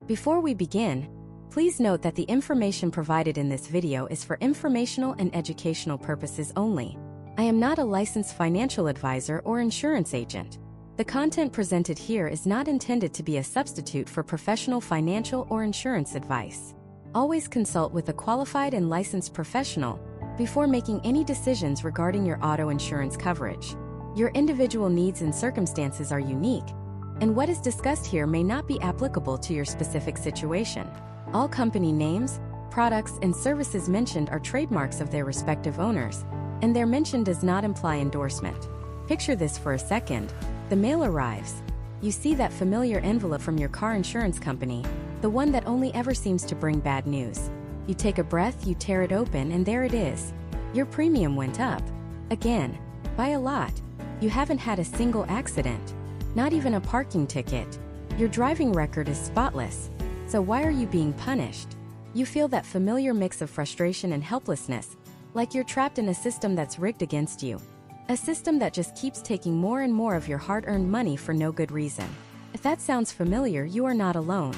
Before we begin, please note that the information provided in this video is for informational and educational purposes only. I am not a licensed financial advisor or insurance agent. The content presented here is not intended to be a substitute for professional financial or insurance advice. Always consult with a qualified and licensed professional before making any decisions regarding your auto insurance coverage. Your individual needs and circumstances are unique, and what is discussed here may not be applicable to your specific situation. All company names, products, and services mentioned are trademarks of their respective owners, and their mention does not imply endorsement. Picture this for a second. The mail arrives. You see that familiar envelope from your car insurance company, the one that only ever seems to bring bad news. You take a breath, you tear it open, and there it is. Your premium went up. Again. By a lot. You haven't had a single accident. Not even a parking ticket. Your driving record is spotless. So why are you being punished? You feel that familiar mix of frustration and helplessness, like you're trapped in a system that's rigged against you. A system that just keeps taking more and more of your hard-earned money for no good reason. If that sounds familiar, you are not alone.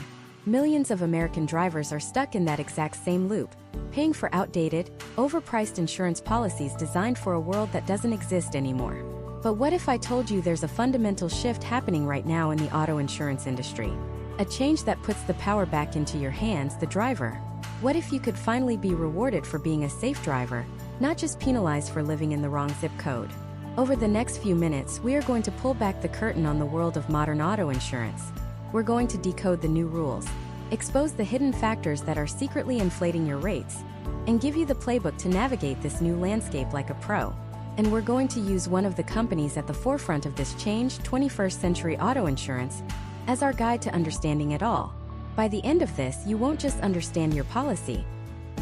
Millions of American drivers are stuck in that exact same loop, paying for outdated, overpriced insurance policies designed for a world that doesn't exist anymore. But what if I told you there's a fundamental shift happening right now in the auto insurance industry? A change that puts the power back into your hands, the driver. What if you could finally be rewarded for being a safe driver, not just penalized for living in the wrong zip code? Over the next few minutes, we are going to pull back the curtain on the world of modern auto insurance. We're going to decode the new rules, expose the hidden factors that are secretly inflating your rates, and give you the playbook to navigate this new landscape like a pro. And we're going to use one of the companies at the forefront of this change, 21st Century Auto Insurance, as our guide to understanding it all. By the end of this, you won't just understand your policy,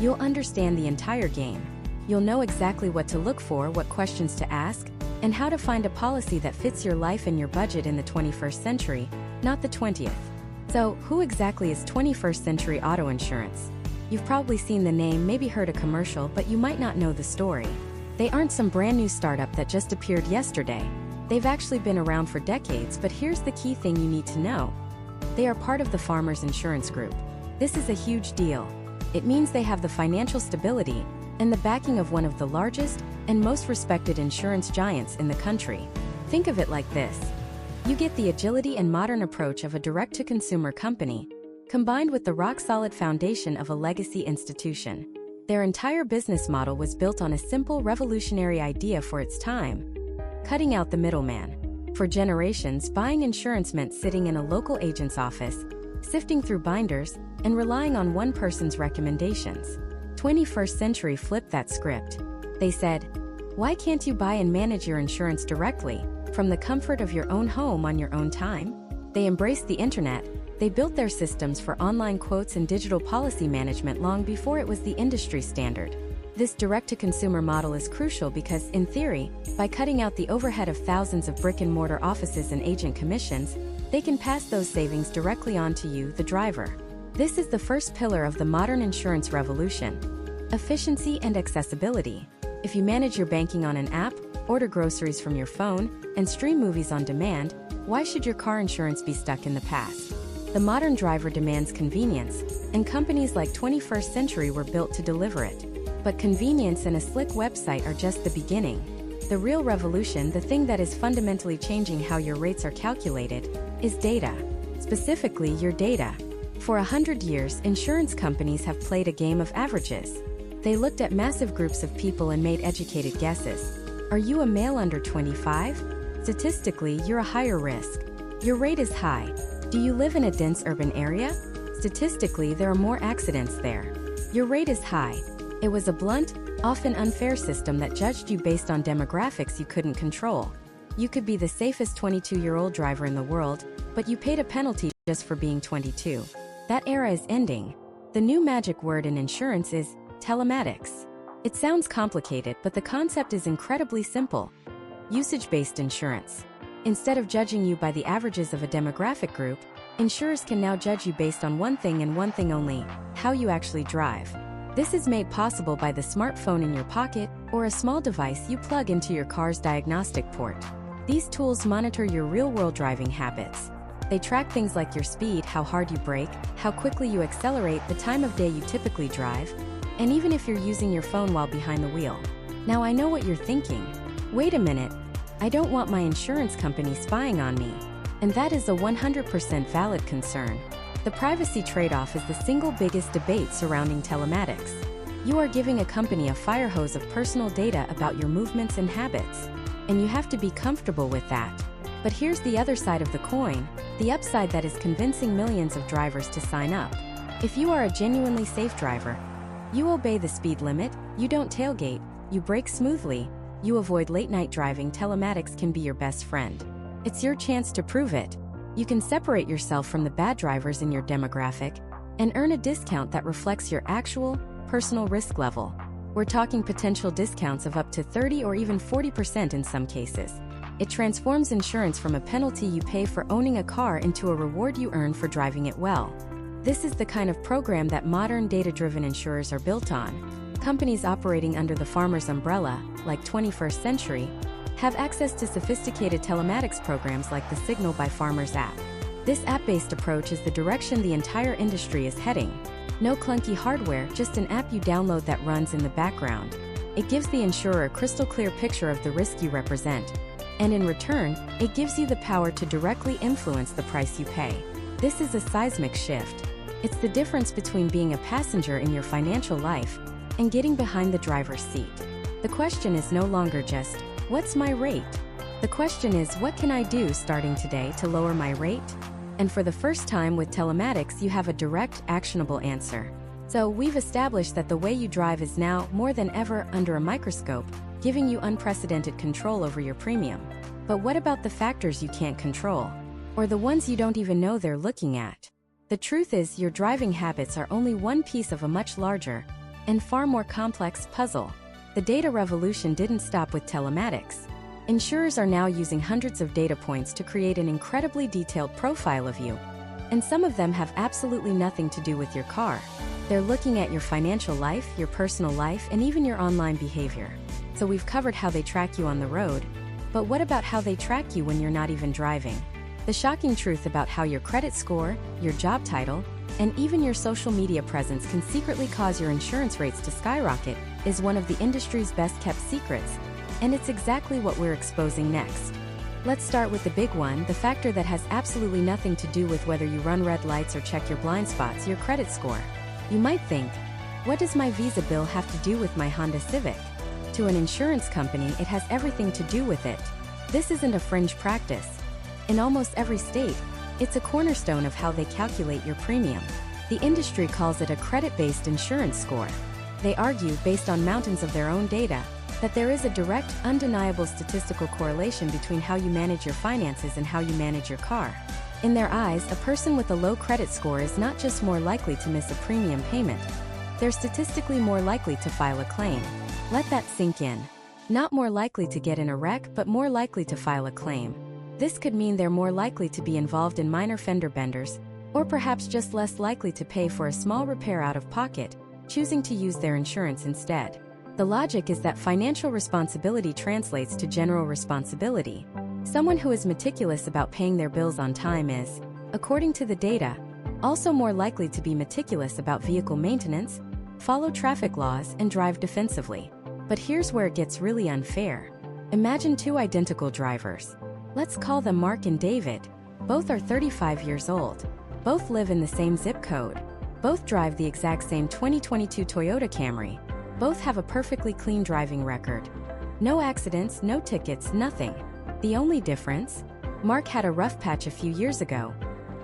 you'll understand the entire game. You'll know exactly what to look for, what questions to ask, and how to find a policy that fits your life and your budget in the 21st century, not the 20th. So, who exactly is 21st Century Auto Insurance? You've probably seen the name, maybe heard a commercial, but you might not know the story. They aren't some brand new startup that just appeared yesterday. They've actually been around for decades, but here's the key thing you need to know. They are part of the Farmers Insurance Group. This is a huge deal. It means they have the financial stability and the backing of one of the largest and most respected insurance giants in the country. Think of it like this. You get the agility and modern approach of a direct-to-consumer company, combined with the rock-solid foundation of a legacy institution. Their entire business model was built on a simple, revolutionary idea for its time: cutting out the middleman. For generations, buying insurance meant sitting in a local agent's office, sifting through binders, and relying on one person's recommendations. 21st Century flipped that script. They said, why can't you buy and manage your insurance directly, from the comfort of your own home on your own time? They embraced the internet. They built their systems for online quotes and digital policy management long before it was the industry standard. This direct-to-consumer model is crucial because, in theory, by cutting out the overhead of thousands of brick-and-mortar offices and agent commissions, they can pass those savings directly on to you, the driver. This is the first pillar of the modern insurance revolution: efficiency and accessibility. If you manage your banking on an app, order groceries from your phone, and stream movies on demand, why should your car insurance be stuck in the past? The modern driver demands convenience, and companies like 21st Century were built to deliver it. But convenience and a slick website are just the beginning. The real revolution, the thing that is fundamentally changing how your rates are calculated, is data. Specifically, your data. For 100 years, insurance companies have played a game of averages. They looked at massive groups of people and made educated guesses. Are you a male under 25? Statistically, you're a higher risk. Your rate is high. Do you live in a dense urban area? Statistically, there are more accidents there. Your rate is high. It was a blunt, often unfair system that judged you based on demographics you couldn't control. You could be the safest 22-year-old driver in the world, but you paid a penalty just for being 22. That era is ending. The new magic word in insurance is telematics. It sounds complicated, but the concept is incredibly simple. Usage-based insurance. Instead of judging you by the averages of a demographic group, insurers can now judge you based on one thing and one thing only: how you actually drive. This is made possible by the smartphone in your pocket or a small device you plug into your car's diagnostic port. These tools monitor your real-world driving habits. They track things like your speed, how hard you brake, how quickly you accelerate, the time of day you typically drive, and even if you're using your phone while behind the wheel. Now I know what you're thinking. Wait a minute. I don't want my insurance company spying on me. And that is a 100% valid concern. The privacy trade-off is the single biggest debate surrounding telematics. You are giving a company a fire hose of personal data about your movements and habits. And you have to be comfortable with that. But here's the other side of the coin, the upside that is convincing millions of drivers to sign up. If you are a genuinely safe driver, you obey the speed limit, you don't tailgate, you brake smoothly, you avoid late-night driving, telematics can be your best friend. It's your chance to prove it. You can separate yourself from the bad drivers in your demographic and earn a discount that reflects your actual, personal risk level. We're talking potential discounts of up to 30 or even 40% in some cases. It transforms insurance from a penalty you pay for owning a car into a reward you earn for driving it well. This is the kind of program that modern data-driven insurers are built on. Companies operating under the Farmers umbrella, like 21st Century, have access to sophisticated telematics programs like the Signal by Farmers app. This app-based approach is the direction the entire industry is heading. No clunky hardware, just an app you download that runs in the background. It gives the insurer a crystal-clear picture of the risk you represent. And in return, it gives you the power to directly influence the price you pay. This is a seismic shift. It's the difference between being a passenger in your financial life and getting behind the driver's seat. The question is no longer just, what's my rate? The question is, what can I do starting today to lower my rate? And for the first time with telematics, you have a direct, actionable answer. So we've established that the way you drive is now, more than ever, under a microscope, giving you unprecedented control over your premium. But what about the factors you can't control? Or the ones you don't even know they're looking at? The truth is, your driving habits are only one piece of a much larger and far more complex puzzle. The data revolution didn't stop with telematics. Insurers are now using hundreds of data points to create an incredibly detailed profile of you. And some of them have absolutely nothing to do with your car. They're looking at your financial life, your personal life, and even your online behavior. So we've covered how they track you on the road, but what about how they track you when you're not even driving? The shocking truth about how your credit score, your job title, and even your social media presence can secretly cause your insurance rates to skyrocket is one of the industry's best-kept secrets, and it's exactly what we're exposing next. Let's start with the big one, the factor that has absolutely nothing to do with whether you run red lights or check your blind spots, your credit score. You might think, what does my Visa bill have to do with my Honda Civic? To an insurance company, it has everything to do with it. This isn't a fringe practice. In almost every state, it's a cornerstone of how they calculate your premium. The industry calls it a credit-based insurance score. They argue, based on mountains of their own data, that there is a direct, undeniable statistical correlation between how you manage your finances and how you manage your car. In their eyes, a person with a low credit score is not just more likely to miss a premium payment, they're statistically more likely to file a claim. Let that sink in. Not more likely to get in a wreck, but more likely to file a claim. This could mean they're more likely to be involved in minor fender benders, or perhaps just less likely to pay for a small repair out of pocket, choosing to use their insurance instead. The logic is that financial responsibility translates to general responsibility. Someone who is meticulous about paying their bills on time is, according to the data, also more likely to be meticulous about vehicle maintenance, follow traffic laws, and drive defensively. But here's where it gets really unfair. Imagine two identical drivers. Let's call them Mark and David. Both are 35 years old. Both live in the same zip code. Both drive the exact same 2022 Toyota Camry. Both have a perfectly clean driving record. No accidents, no tickets, nothing. The only difference? Mark had a rough patch a few years ago.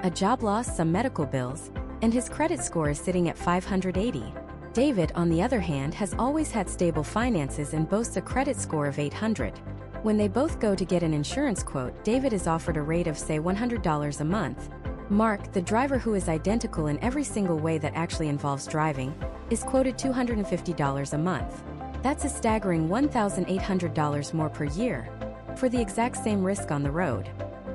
A job loss, some medical bills, and his credit score is sitting at 580. David, on the other hand, has always had stable finances and boasts a credit score of 800. When they both go to get an insurance quote, David is offered a rate of, say, $100 a month. Mark, the driver who is identical in every single way that actually involves driving, is quoted $250 a month. That's a staggering $1,800 more per year, for the exact same risk on the road.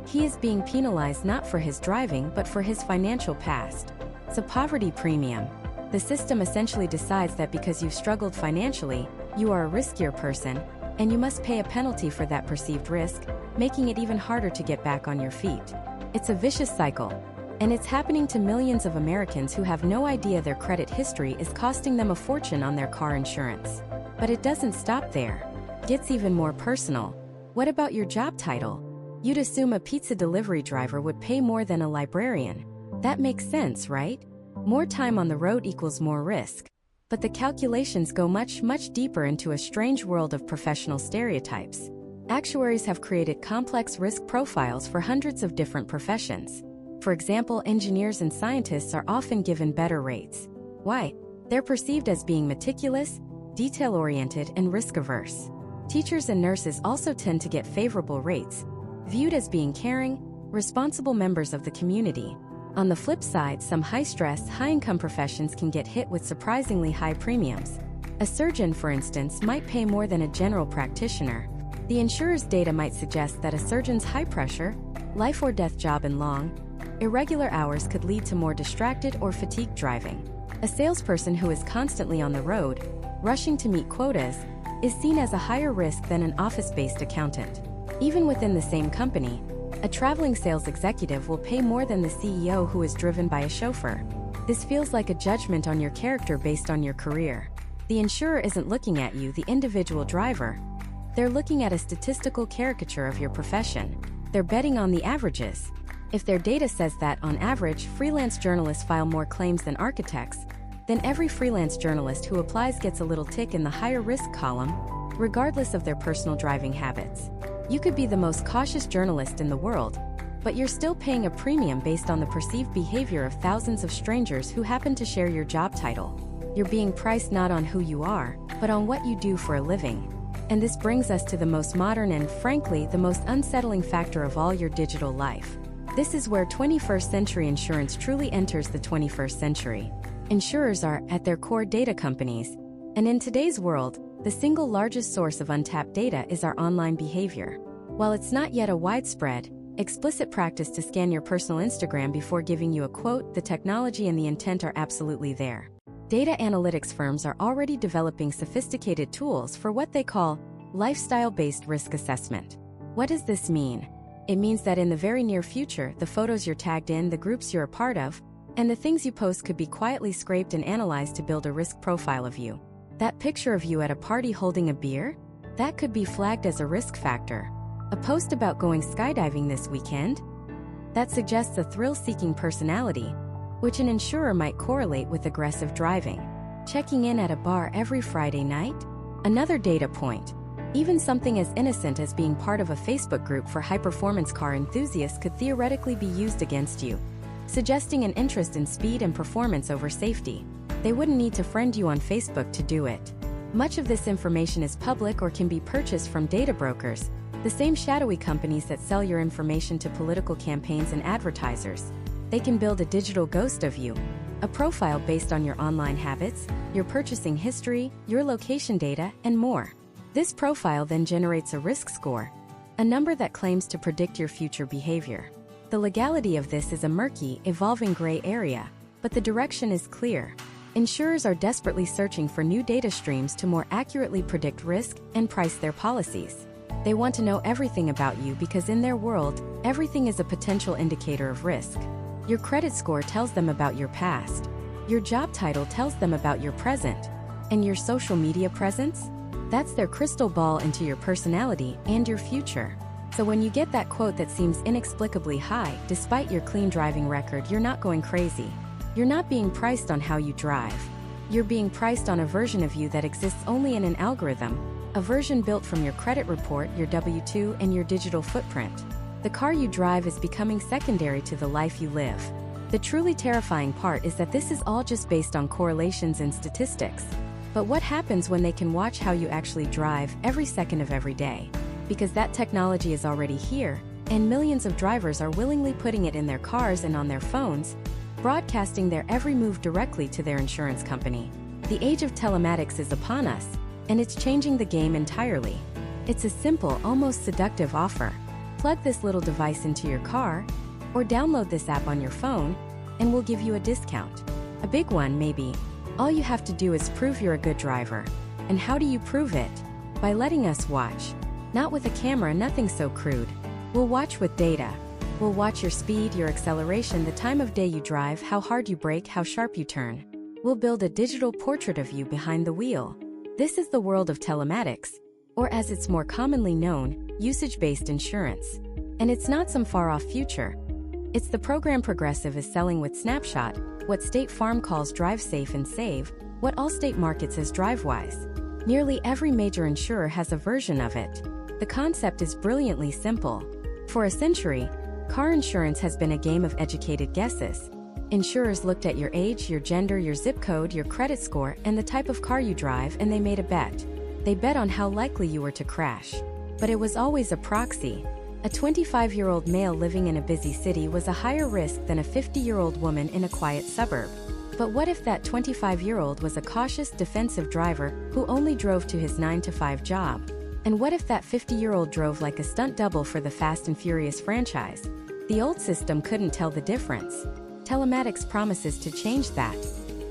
He is being penalized not for his driving but for his financial past. It's a poverty premium. The system essentially decides that because you've struggled financially, you are a riskier person, and you must pay a penalty for that perceived risk, making it even harder to get back on your feet. It's a vicious cycle. And it's happening to millions of Americans who have no idea their credit history is costing them a fortune on their car insurance. But it doesn't stop there. It gets even more personal. What about your job title? You'd assume a pizza delivery driver would pay more than a librarian. That makes sense, right? More time on the road equals more risk. But the calculations go much deeper into a strange world of professional stereotypes. Actuaries have created complex risk profiles for hundreds of different professions. For example, engineers and scientists are often given better rates. Why? They're perceived as being meticulous, detail-oriented, and risk-averse. Teachers and nurses also tend to get favorable rates, viewed as being caring, responsible members of the community. On the flip side, some high-stress, high-income professions can get hit with surprisingly high premiums. A surgeon, for instance, might pay more than a general practitioner. The insurer's data might suggest that a surgeon's high-pressure, life-or-death job in long, irregular hours could lead to more distracted or fatigued driving. A salesperson who is constantly on the road, rushing to meet quotas, is seen as a higher risk than an office-based accountant. Even within the same company, a traveling sales executive will pay more than the CEO who is driven by a chauffeur. This feels like a judgment on your character based on your career. The insurer isn't looking at you, the individual driver. They're looking at a statistical caricature of your profession. They're betting on the averages. If their data says that, on average, freelance journalists file more claims than architects, then every freelance journalist who applies gets a little tick in the higher risk column, regardless of their personal driving habits. You could be the most cautious journalist in the world, but you're still paying a premium based on the perceived behavior of thousands of strangers who happen to share your job title. You're being priced not on who you are, but on what you do for a living. And this brings us to the most modern and, frankly, the most unsettling factor of all: your digital life. This is where 21st century insurance truly enters the 21st century. Insurers are, at their core, data companies. And in today's world, the single largest source of untapped data is our online behavior. While it's not yet a widespread, explicit practice to scan your personal Instagram before giving you a quote, the technology and the intent are absolutely there. Data analytics firms are already developing sophisticated tools for what they call lifestyle-based risk assessment. What does this mean? It means that in the very near future, the photos you're tagged in, the groups you're a part of, and the things you post could be quietly scraped and analyzed to build a risk profile of you. That picture of you at a party holding a beer? That could be flagged as a risk factor. A post about going skydiving this weekend? That suggests a thrill-seeking personality, which an insurer might correlate with aggressive driving. Checking in at a bar every Friday night? Another data point. Even something as innocent as being part of a Facebook group for high-performance car enthusiasts could theoretically be used against you, suggesting an interest in speed and performance over safety. They wouldn't need to friend you on Facebook to do it. Much of this information is public or can be purchased from data brokers, the same shadowy companies that sell your information to political campaigns and advertisers. They can build a digital ghost of you, a profile based on your online habits, your purchasing history, your location data, and more. This profile then generates a risk score, a number that claims to predict your future behavior. The legality of this is a murky, evolving gray area, but the direction is clear. Insurers are desperately searching for new data streams to more accurately predict risk and price their policies. They want to know everything about you because in their world, everything is a potential indicator of risk. Your credit score tells them about your past. Your job title tells them about your present. And your social media presence? That's their crystal ball into your personality and your future. So when you get that quote that seems inexplicably high, despite your clean driving record, you're not going crazy. You're not being priced on how you drive. You're being priced on a version of you that exists only in an algorithm, a version built from your credit report, your W-2, and your digital footprint. The car you drive is becoming secondary to the life you live. The truly terrifying part is that this is all just based on correlations and statistics. But what happens when they can watch how you actually drive every second of every day? Because that technology is already here, and millions of drivers are willingly putting it in their cars and on their phones, broadcasting their every move directly to their insurance company. The age of telematics is upon us, and it's changing the game entirely. It's a simple, almost seductive offer. Plug this little device into your car, or download this app on your phone, and we'll give you a discount. A big one, maybe. All you have to do is prove you're a good driver. And how do you prove it? By letting us watch. Not with a camera, nothing so crude. We'll watch with data. We'll watch your speed, your acceleration, the time of day you drive, how hard you brake, how sharp you turn. We'll build a digital portrait of you behind the wheel. This is the world of telematics, or as it's more commonly known, usage-based insurance. And it's not some far-off future. It's the program Progressive is selling with Snapshot, what State Farm calls Drive Safe and Save, what Allstate markets as DriveWise. Nearly every major insurer has a version of it. The concept is brilliantly simple. For a century, car insurance has been a game of educated guesses. Insurers looked at your age, your gender, your zip code, your credit score, and the type of car you drive, and they made a bet. They bet on how likely you were to crash. But it was always a proxy. A 25-year-old male living in a busy city was a higher risk than a 50-year-old woman in a quiet suburb. But what if that 25-year-old was a cautious, defensive driver who only drove to his 9-to-5 job? And what if that 50-year-old drove like a stunt double for the Fast and Furious franchise? The old system couldn't tell the difference. Telematics promises to change that.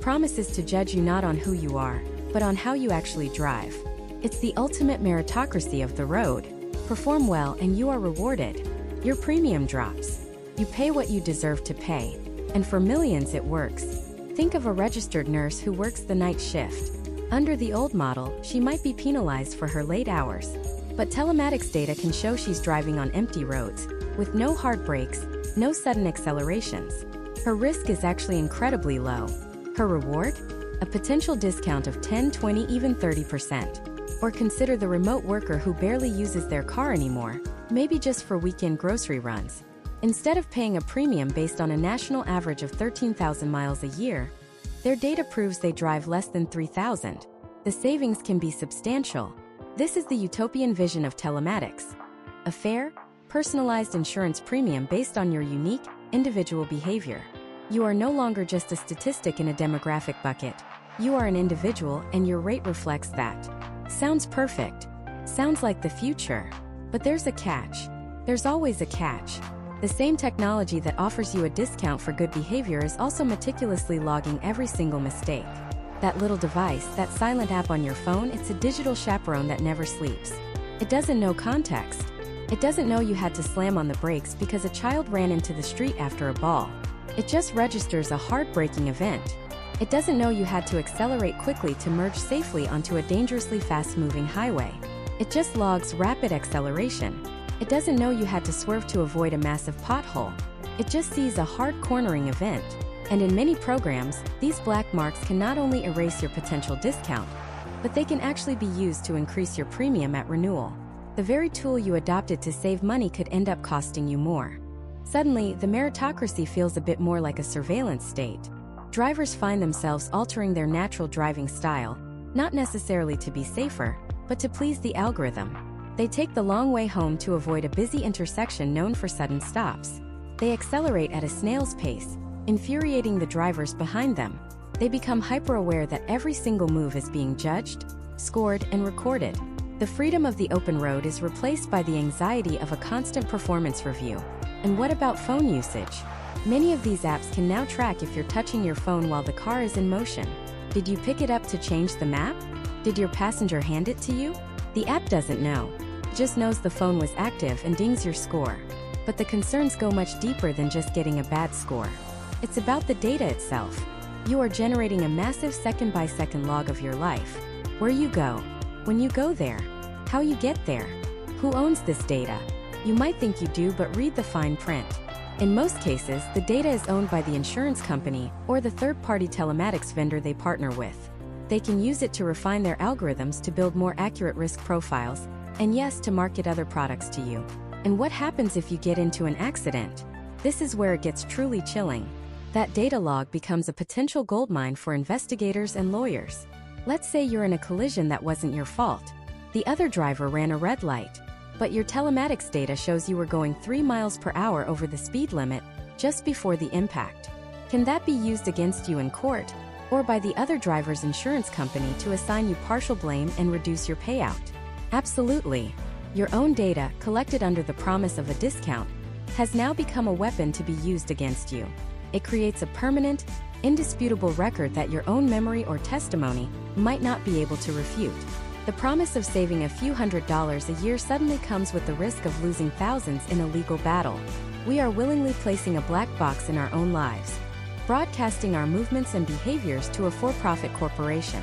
Promises to judge you not on who you are, but on how you actually drive. It's the ultimate meritocracy of the road. Perform well and you are rewarded. Your premium drops. You pay what you deserve to pay. And for millions it works. Think of a registered nurse who works the night shift. Under the old model, she might be penalized for her late hours. But telematics data can show she's driving on empty roads, with no hard brakes, no sudden accelerations. Her risk is actually incredibly low. Her reward? A potential discount of 10, 20, even 30%. Or consider the remote worker who barely uses their car anymore, maybe just for weekend grocery runs. Instead of paying a premium based on a national average of 13,000 miles a year, their data proves they drive less than 3,000. The savings can be substantial. This is the utopian vision of telematics. A fair, personalized insurance premium based on your unique, individual behavior. You are no longer just a statistic in a demographic bucket. You are an individual and your rate reflects that. Sounds perfect. Sounds like the future. But there's a catch. There's always a catch. The same technology that offers you a discount for good behavior is also meticulously logging every single mistake. That little device, that silent app on your phone, it's a digital chaperone that never sleeps. It doesn't know context. It doesn't know you had to slam on the brakes because a child ran into the street after a ball. It just registers a heart-breaking event. It doesn't know you had to accelerate quickly to merge safely onto a dangerously fast-moving highway. It just logs rapid acceleration. It doesn't know you had to swerve to avoid a massive pothole. It just sees a hard cornering event. And in many programs, these black marks can not only erase your potential discount, but they can actually be used to increase your premium at renewal. The very tool you adopted to save money could end up costing you more. Suddenly, the meritocracy feels a bit more like a surveillance state. Drivers find themselves altering their natural driving style, not necessarily to be safer, but to please the algorithm. They take the long way home to avoid a busy intersection known for sudden stops. They accelerate at a snail's pace, infuriating the drivers behind them. They become hyper-aware that every single move is being judged, scored, and recorded. The freedom of the open road is replaced by the anxiety of a constant performance review. And what about phone usage? Many of these apps can now track if you're touching your phone while the car is in motion. Did you pick it up to change the map? Did your passenger hand it to you? The app doesn't know. It just knows the phone was active and dings your score. But the concerns go much deeper than just getting a bad score. It's about the data itself. You are generating a massive second-by-second log of your life. Where you go, when you go there, how you get there. Who owns this data? You might think you do, but read the fine print. In most cases, the data is owned by the insurance company or the third-party telematics vendor they partner with. They can use it to refine their algorithms to build more accurate risk profiles, and yes, to market other products to you. And what happens if you get into an accident? This is where it gets truly chilling. That data log becomes a potential goldmine for investigators and lawyers. Let's say you're in a collision that wasn't your fault. The other driver ran a red light, but your telematics data shows you were going 3 miles per hour over the speed limit just before the impact. Can that be used against you in court, or by the other driver's insurance company to assign you partial blame and reduce your payout? Absolutely. Your own data, collected under the promise of a discount, has now become a weapon to be used against you. It creates a permanent, indisputable record that your own memory or testimony might not be able to refute. The promise of saving a few $100s a year suddenly comes with the risk of losing thousands in a legal battle. We are willingly placing a black box in our own lives, broadcasting our movements and behaviors to a for-profit corporation.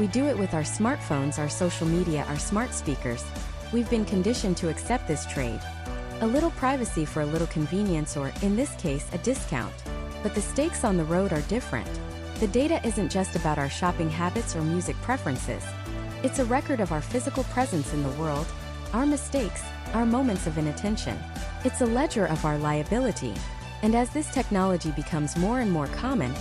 We do it with our smartphones, our social media, our smart speakers. We've been conditioned to accept this trade. A little privacy for a little convenience, or, in this case, a discount. But the stakes on the road are different. The data isn't just about our shopping habits or music preferences. It's a record of our physical presence in the world, our mistakes, our moments of inattention. It's a ledger of our liability. And as this technology becomes more and more common,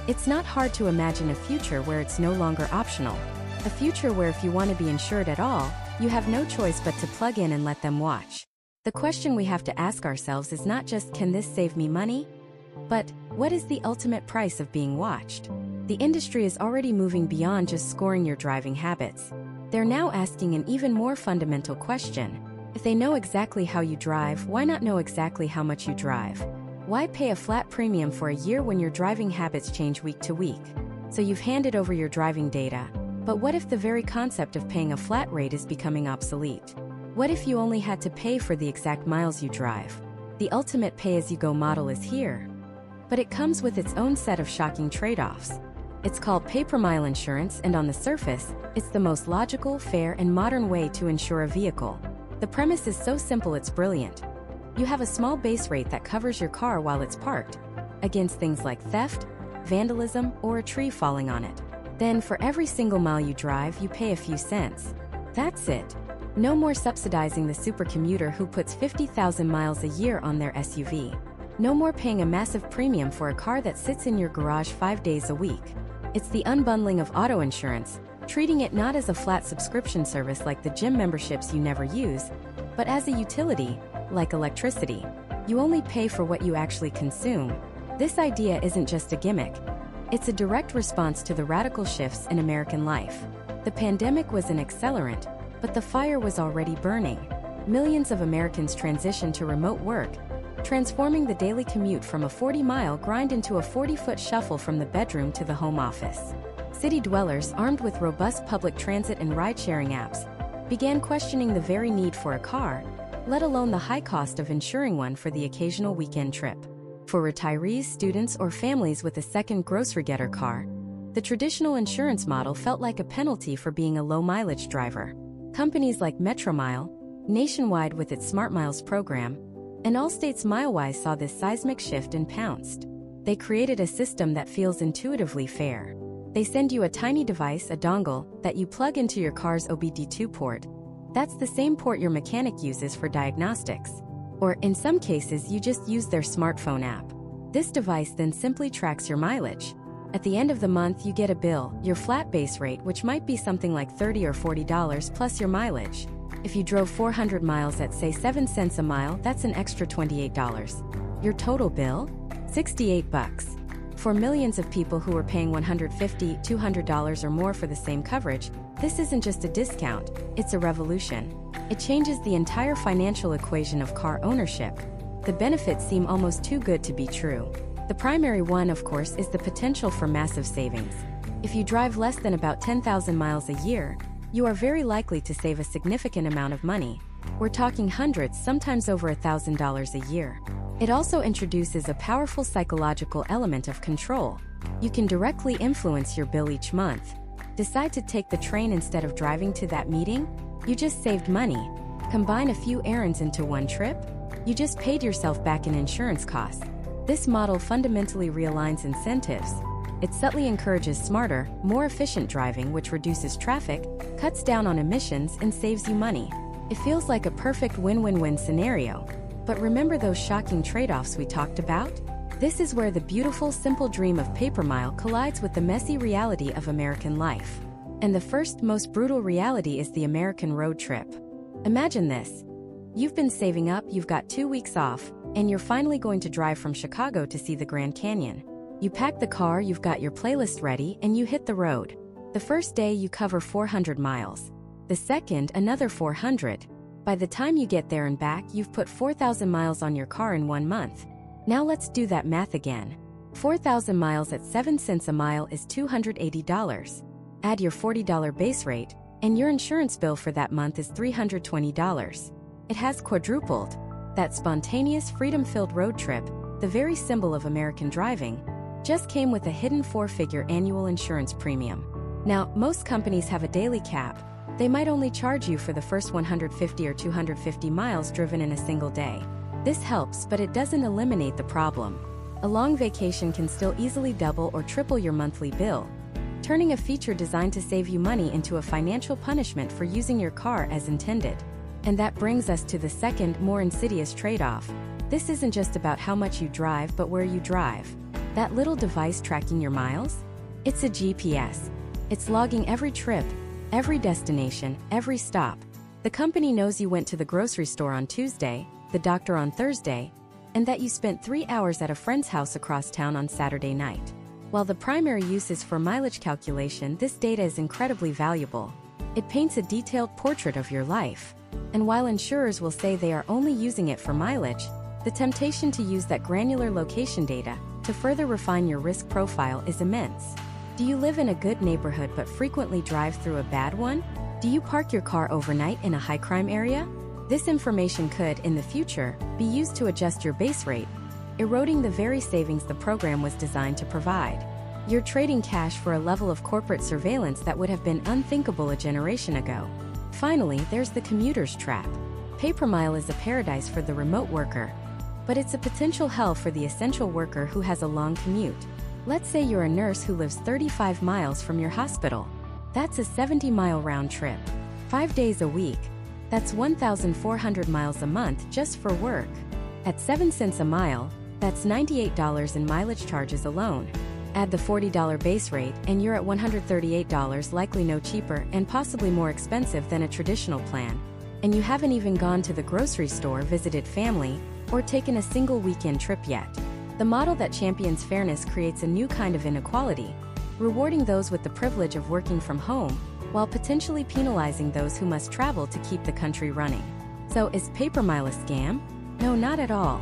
it's not hard to imagine a future where it's no longer optional. A future where if you want to be insured at all, you have no choice but to plug in and let them watch. The question we have to ask ourselves is not just, can this save me money? But, what is the ultimate price of being watched? The industry is already moving beyond just scoring your driving habits. They're now asking an even more fundamental question. If they know exactly how you drive, why not know exactly how much you drive? Why pay a flat premium for a year when your driving habits change week to week? So you've handed over your driving data. But what if the very concept of paying a flat rate is becoming obsolete? What if you only had to pay for the exact miles you drive? The ultimate pay-as-you-go model is here. But it comes with its own set of shocking trade-offs. It's called pay-per-mile insurance, and on the surface, it's the most logical, fair, and modern way to insure a vehicle. The premise is so simple it's brilliant. You have a small base rate that covers your car while it's parked, against things like theft, vandalism, or a tree falling on it. Then, for every single mile you drive, you pay a few cents. That's it. No more subsidizing the supercommuter who puts 50,000 miles a year on their SUV. No more paying a massive premium for a car that sits in your garage 5 days a week. It's the unbundling of auto insurance, treating it not as a flat subscription service like the gym memberships you never use, but as a utility, like electricity. You only pay for what you actually consume. This idea isn't just a gimmick. It's a direct response to the radical shifts in American life. The pandemic was an accelerant, but the fire was already burning. Millions of Americans transitioned to remote work, transforming the daily commute from a 40-mile grind into a 40-foot shuffle from the bedroom to the home office. City dwellers, armed with robust public transit and ride-sharing apps, began questioning the very need for a car, let alone the high cost of insuring one for the occasional weekend trip. For retirees, students, or families with a second grocery-getter car, the traditional insurance model felt like a penalty for being a low-mileage driver. Companies like Metromile, Nationwide with its Smart Miles program, and Allstate's Milewise saw this seismic shift and pounced. They created a system that feels intuitively fair. They send you a tiny device, a dongle, that you plug into your car's OBD2 port. That's the same port your mechanic uses for diagnostics. Or, in some cases, you just use their smartphone app. This device then simply tracks your mileage. At the end of the month, you get a bill, your flat base rate, which might be something like $30 or $40 plus your mileage. If you drove 400 miles at, say, 7 cents a mile, that's an extra $28. Your total bill? $68. For millions of people who are paying $150, $200 or more for the same coverage, this isn't just a discount, it's a revolution. It changes the entire financial equation of car ownership. The benefits seem almost too good to be true. The primary one, of course, is the potential for massive savings. If you drive less than about 10,000 miles a year, you are very likely to save a significant amount of money. We're talking hundreds, sometimes over $1,000 a year. It also introduces a powerful psychological element of control. You can directly influence your bill each month. Decide to take the train instead of driving to that meeting? You just saved money. Combine a few errands into one trip? You just paid yourself back in insurance costs. This model fundamentally realigns incentives. It subtly encourages smarter, more efficient driving, which reduces traffic, cuts down on emissions, and saves you money. It feels like a perfect win-win-win scenario. But remember those shocking trade-offs we talked about? This is where the beautiful, simple dream of pay-per-mile collides with the messy reality of American life. And the first, most brutal reality is the American road trip. Imagine this. You've been saving up, you've got 2 weeks off, and you're finally going to drive from Chicago to see the Grand Canyon. You pack the car, you've got your playlist ready, and you hit the road. The first day you cover 400 miles. The second, another 400. By the time you get there and back, you've put 4,000 miles on your car in 1 month. Now let's do that math again. 4,000 miles at 7 cents a mile is $280. Add your $40 base rate, and your insurance bill for that month is $320. It has quadrupled. That spontaneous, freedom-filled road trip, the very symbol of American driving, just came with a hidden four-figure annual insurance premium. Now, most companies have a daily cap. They might only charge you for the first 150 or 250 miles driven in a single day. This helps, but it doesn't eliminate the problem. A long vacation can still easily double or triple your monthly bill, turning a feature designed to save you money into a financial punishment for using your car as intended. And that brings us to the second, more insidious trade-off. This isn't just about how much you drive, but where you drive. That little device tracking your miles? It's a GPS. It's logging every trip, every destination, every stop. The company knows you went to the grocery store on Tuesday, the doctor on Thursday, and that you spent 3 hours at a friend's house across town on Saturday night. While the primary use is for mileage calculation, this data is incredibly valuable. It paints a detailed portrait of your life. And while insurers will say they are only using it for mileage, the temptation to use that granular location data to further refine your risk profile is immense. Do you live in a good neighborhood but frequently drive through a bad one? Do you park your car overnight in a high-crime area? This information could, in the future, be used to adjust your base rate, eroding the very savings the program was designed to provide. You're trading cash for a level of corporate surveillance that would have been unthinkable a generation ago. Finally, there's the commuter's trap. Pay-per-mile is a paradise for the remote worker, but it's a potential hell for the essential worker who has a long commute. Let's say you're a nurse who lives 35 miles from your hospital. That's a 70-mile round trip. 5 days a week. That's 1,400 miles a month just for work. At 7 cents a mile, that's $98 in mileage charges alone. Add the $40 base rate, and you're at $138, likely no cheaper and possibly more expensive than a traditional plan. And you haven't even gone to the grocery store, visited family, or taken a single weekend trip yet. The model that champions fairness creates a new kind of inequality, rewarding those with the privilege of working from home, while potentially penalizing those who must travel to keep the country running. So is pay-per-mile a scam? No, not at all.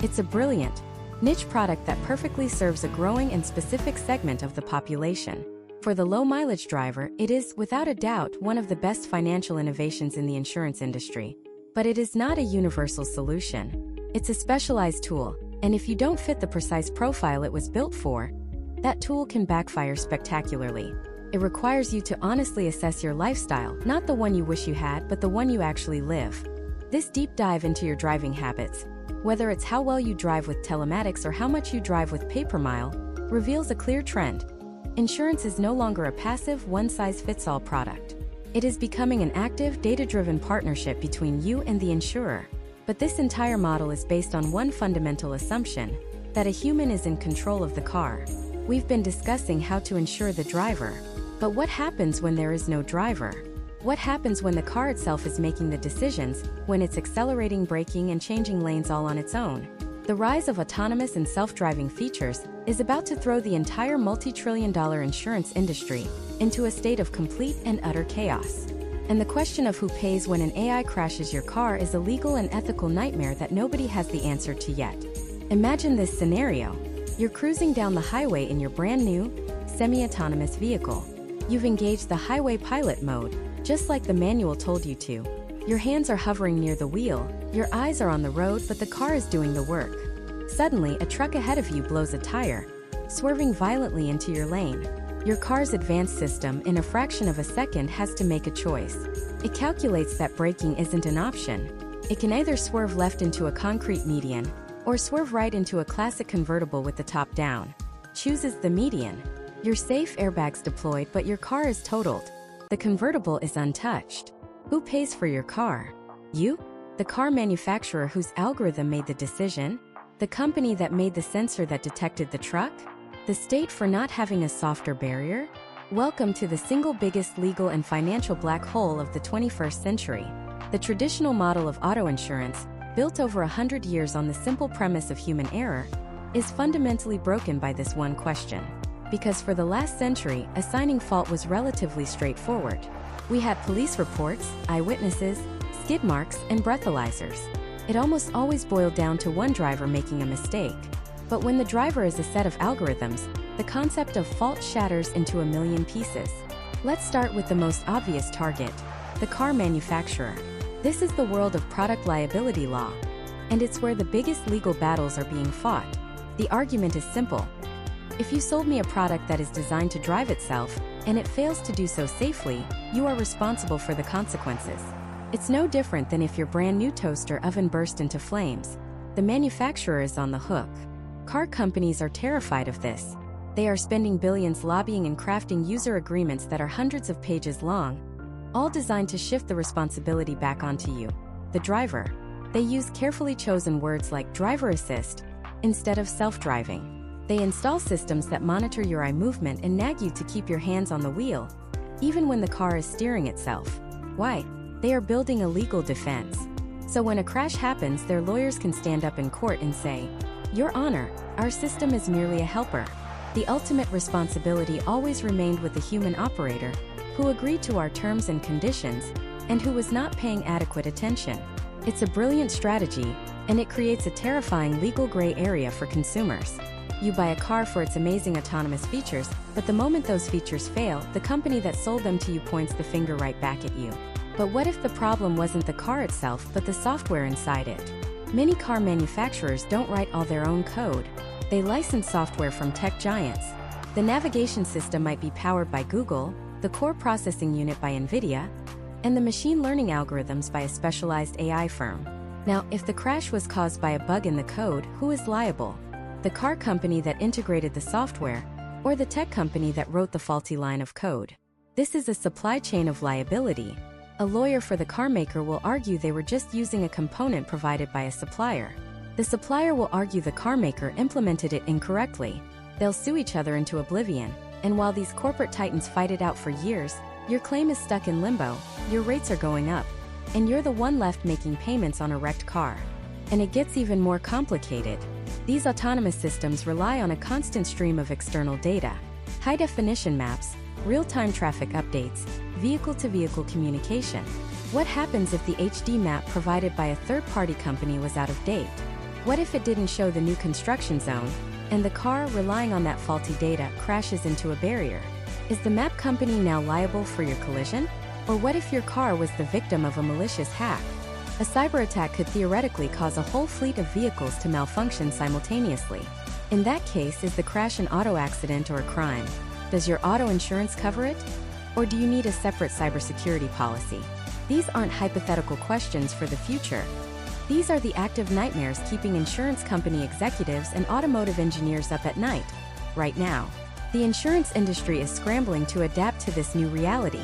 It's a brilliant, niche product that perfectly serves a growing and specific segment of the population. For the low-mileage driver, it is, without a doubt, one of the best financial innovations in the insurance industry. But it is not a universal solution. It's a specialized tool, and if you don't fit the precise profile it was built for, that tool can backfire spectacularly. It requires you to honestly assess your lifestyle, not the one you wish you had, but the one you actually live. This deep dive into your driving habits, whether it's how well you drive with telematics or how much you drive with pay-per-mile, reveals a clear trend. Insurance is no longer a passive, one-size-fits-all product. It is becoming an active, data-driven partnership between you and the insurer. But this entire model is based on one fundamental assumption, that a human is in control of the car. We've been discussing how to insure the driver. But what happens when there is no driver? What happens when the car itself is making the decisions, when it's accelerating, braking, and changing lanes all on its own? The rise of autonomous and self-driving features is about to throw the entire multi-trillion-dollar insurance industry into a state of complete and utter chaos. And the question of who pays when an AI crashes your car is a legal and ethical nightmare that nobody has the answer to yet. Imagine this scenario. You're cruising down the highway in your brand new, semi-autonomous vehicle. You've engaged the highway pilot mode, just like the manual told you to. Your hands are hovering near the wheel, your eyes are on the road, but the car is doing the work. Suddenly, a truck ahead of you blows a tire, swerving violently into your lane. Your car's advanced system, in a fraction of a second, has to make a choice. It calculates that braking isn't an option. It can either swerve left into a concrete median, or swerve right into a classic convertible with the top down. Chooses the median. You're safe, airbags deployed, but your car is totaled. The convertible is untouched. Who pays for your car? You? The car manufacturer whose algorithm made the decision? The company that made the sensor that detected the truck? The state for not having a softer barrier? Welcome to the single biggest legal and financial black hole of the 21st century. The traditional model of auto insurance, built over 100 years on the simple premise of human error, is fundamentally broken by this one question. Because for the last century, assigning fault was relatively straightforward. We had police reports, eyewitnesses, skid marks, and breathalyzers. It almost always boiled down to one driver making a mistake. But when the driver is a set of algorithms, the concept of fault shatters into a million pieces. Let's start with the most obvious target, the car manufacturer. This is the world of product liability law, and it's where the biggest legal battles are being fought. The argument is simple. If you sold me a product that is designed to drive itself, and it fails to do so safely, you are responsible for the consequences. It's no different than if your brand new toaster oven burst into flames. The manufacturer is on the hook. Car companies are terrified of this. They are spending billions lobbying and crafting user agreements that are hundreds of pages long, all designed to shift the responsibility back onto you, the driver. They use carefully chosen words like driver assist instead of self-driving. They install systems that monitor your eye movement and nag you to keep your hands on the wheel, even when the car is steering itself. Why? They are building a legal defense. So when a crash happens, their lawyers can stand up in court and say, "Your Honor, our system is merely a helper." The ultimate responsibility always remained with the human operator, who agreed to our terms and conditions, and who was not paying adequate attention. It's a brilliant strategy, and it creates a terrifying legal gray area for consumers. You buy a car for its amazing autonomous features, but the moment those features fail, the company that sold them to you points the finger right back at you. But what if the problem wasn't the car itself, but the software inside it? Many car manufacturers don't write all their own code. They license software from tech giants. The navigation system might be powered by Google, the core processing unit by NVIDIA, and the machine learning algorithms by a specialized AI firm. Now, if the crash was caused by a bug in the code, who is liable? The car company that integrated the software, or the tech company that wrote the faulty line of code? This is a supply chain of liability. A lawyer for the car maker will argue they were just using a component provided by a supplier. The supplier will argue the car maker implemented it incorrectly. They'll sue each other into oblivion, and while these corporate titans fight it out for years, your claim is stuck in limbo, your rates are going up, and you're the one left making payments on a wrecked car. And it gets even more complicated. These autonomous systems rely on a constant stream of external data, high-definition maps, real-time traffic updates, vehicle-to-vehicle communication. What happens if the HD map provided by a third-party company was out of date? What if it didn't show the new construction zone, and the car, relying on that faulty data, crashes into a barrier? Is the map company now liable for your collision? Or what if your car was the victim of a malicious hack? A cyber attack could theoretically cause a whole fleet of vehicles to malfunction simultaneously. In that case, is the crash an auto accident or a crime? Does your auto insurance cover it? Or do you need a separate cybersecurity policy? These aren't hypothetical questions for the future. These are the active nightmares keeping insurance company executives and automotive engineers up at night. Right now, the insurance industry is scrambling to adapt to this new reality.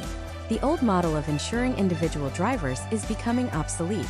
The old model of insuring individual drivers is becoming obsolete.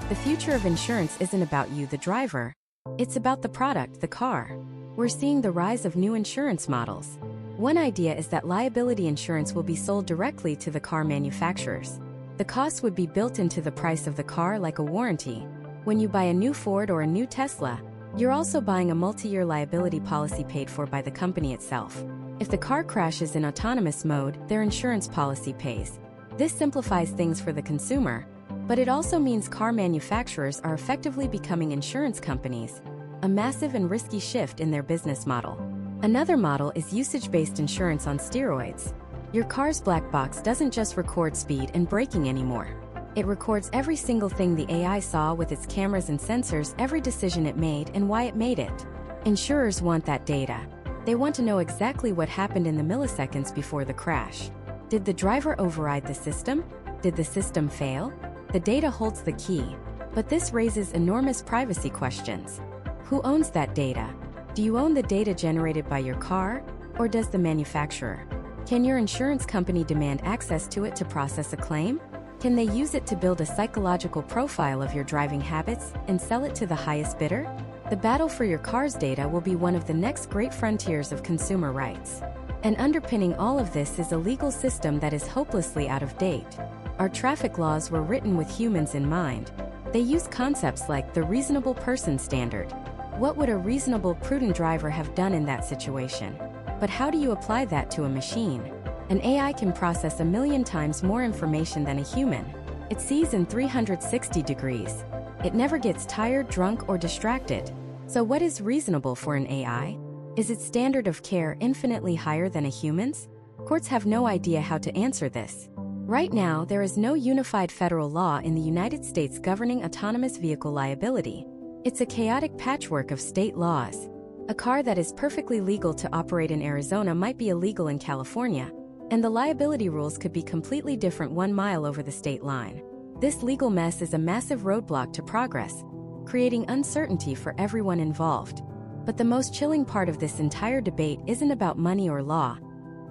The future of insurance isn't about you, the driver. It's about the product, the car. We're seeing the rise of new insurance models. One idea is that liability insurance will be sold directly to the car manufacturers. The cost would be built into the price of the car like a warranty. When you buy a new Ford or a new Tesla, you're also buying a multi-year liability policy paid for by the company itself. If the car crashes in autonomous mode, their insurance policy pays. This simplifies things for the consumer, but it also means car manufacturers are effectively becoming insurance companies, a massive and risky shift in their business model. Another model is usage-based insurance on steroids. Your car's black box doesn't just record speed and braking anymore. It records every single thing the AI saw with its cameras and sensors, every decision it made and why it made it. Insurers want that data. They want to know exactly what happened in the milliseconds before the crash. Did the driver override the system? Did the system fail? The data holds the key, but this raises enormous privacy questions. Who owns that data? Do you own the data generated by your car, or does the manufacturer? Can your insurance company demand access to it to process a claim? Can they use it to build a psychological profile of your driving habits and sell it to the highest bidder? The battle for your car's data will be one of the next great frontiers of consumer rights. And underpinning all of this is a legal system that is hopelessly out of date. Our traffic laws were written with humans in mind. They use concepts like the reasonable person standard. What would a reasonable, prudent driver have done in that situation? But how do you apply that to a machine? An AI can process 1,000,000 times more information than a human. It sees in 360 degrees. It never gets tired, drunk, or distracted. So what is reasonable for an AI? Is its standard of care infinitely higher than a human's? Courts have no idea how to answer this. Right now, there is no unified federal law in the United States governing autonomous vehicle liability. It's a chaotic patchwork of state laws. A car that is perfectly legal to operate in Arizona might be illegal in California, and the liability rules could be completely different 1 mile over the state line. This legal mess is a massive roadblock to progress, creating uncertainty for everyone involved. But the most chilling part of this entire debate isn't about money or law.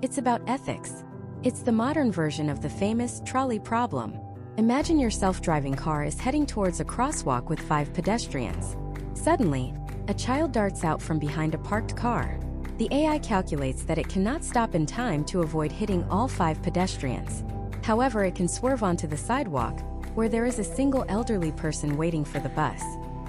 It's about ethics. It's the modern version of the famous trolley problem. Imagine your self-driving car is heading towards a crosswalk with 5 pedestrians. Suddenly, a child darts out from behind a parked car. The AI calculates that it cannot stop in time to avoid hitting all 5 pedestrians. However, it can swerve onto the sidewalk, where there is a single elderly person waiting for the bus.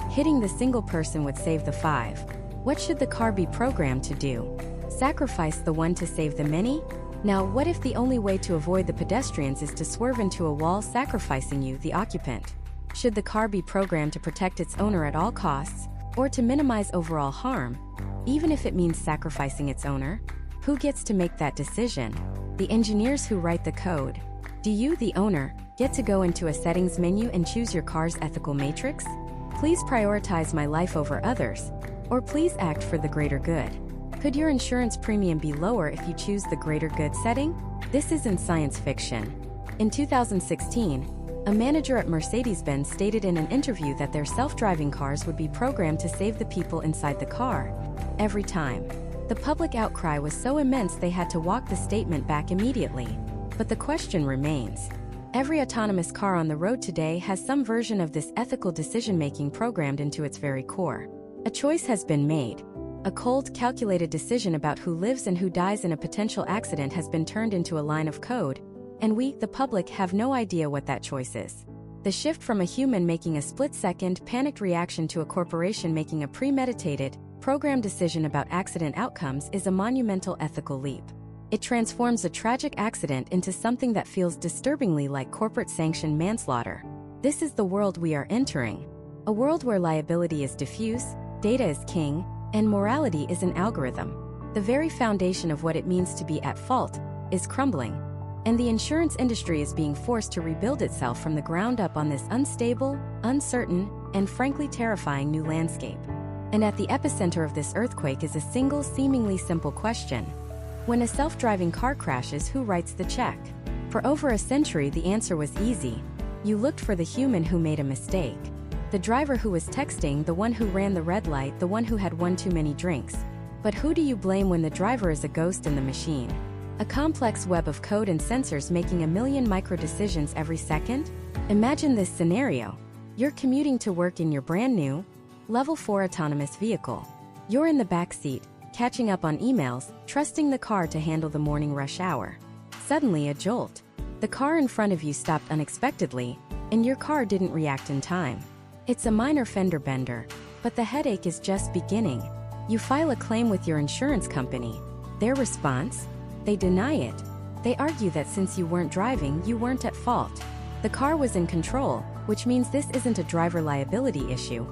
Hitting the single person would save the 5. What should the car be programmed to do? Sacrifice the one to save the many? Now, what if the only way to avoid the pedestrians is to swerve into a wall, sacrificing you, the occupant? Should the car be programmed to protect its owner at all costs, or to minimize overall harm, even if it means sacrificing its owner? Who gets to make that decision? The engineers who write the code. Do you, the owner, get to go into a settings menu and choose your car's ethical matrix? Please prioritize my life over others, or please act for the greater good. Could your insurance premium be lower if you choose the greater good setting? This isn't science fiction. In 2016, a manager at Mercedes-Benz stated in an interview that their self-driving cars would be programmed to save the people inside the car. Every time. The public outcry was so immense they had to walk the statement back immediately. But the question remains. Every autonomous car on the road today has some version of this ethical decision-making programmed into its very core. A choice has been made. A cold, calculated decision about who lives and who dies in a potential accident has been turned into a line of code, and we, the public, have no idea what that choice is. The shift from a human making a split-second, panicked reaction to a corporation making a premeditated, programmed decision about accident outcomes is a monumental ethical leap. It transforms a tragic accident into something that feels disturbingly like corporate-sanctioned manslaughter. This is the world we are entering. A world where liability is diffuse, data is king, and morality is an algorithm. The very foundation of what it means to be at fault is crumbling, and the insurance industry is being forced to rebuild itself from the ground up on this unstable, uncertain, and frankly terrifying new landscape. And at the epicenter of this earthquake is a single, seemingly simple question. When a self-driving car crashes, who writes the check? For over a century, the answer was easy. You looked for the human who made a mistake. The driver who was texting, the one who ran the red light, the one who had one too many drinks. But who do you blame when the driver is a ghost in the machine? A complex web of code and sensors making a million micro-decisions every second? Imagine this scenario. You're commuting to work in your brand new, Level 4 autonomous vehicle. You're in the back seat, catching up on emails, trusting the car to handle the morning rush hour. Suddenly, a jolt. The car in front of you stopped unexpectedly, and your car didn't react in time. It's a minor fender bender, but the headache is just beginning. You file a claim with your insurance company. Their response? They deny it. They argue that since you weren't driving, you weren't at fault. The car was in control, which means this isn't a driver liability issue.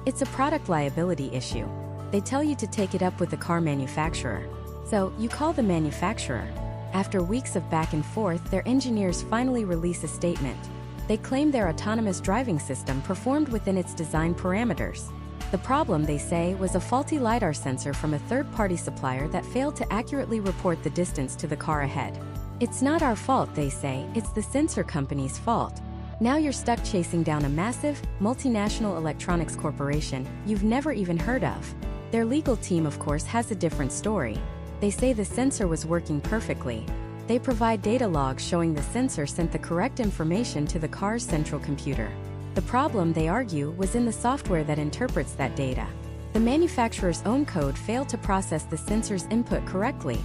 It's a product liability issue. They tell you to take it up with the car manufacturer. So, you call the manufacturer. After weeks of back and forth, their engineers finally release a statement. They claim their autonomous driving system performed within its design parameters. The problem, they say, was a faulty LiDAR sensor from a third-party supplier that failed to accurately report the distance to the car ahead. It's not our fault, they say, it's the sensor company's fault. Now you're stuck chasing down a massive, multinational electronics corporation you've never even heard of. Their legal team, of course, has a different story. They say the sensor was working perfectly. They provide data logs showing the sensor sent the correct information to the car's central computer. The problem, they argue, was in the software that interprets that data. The manufacturer's own code failed to process the sensor's input correctly,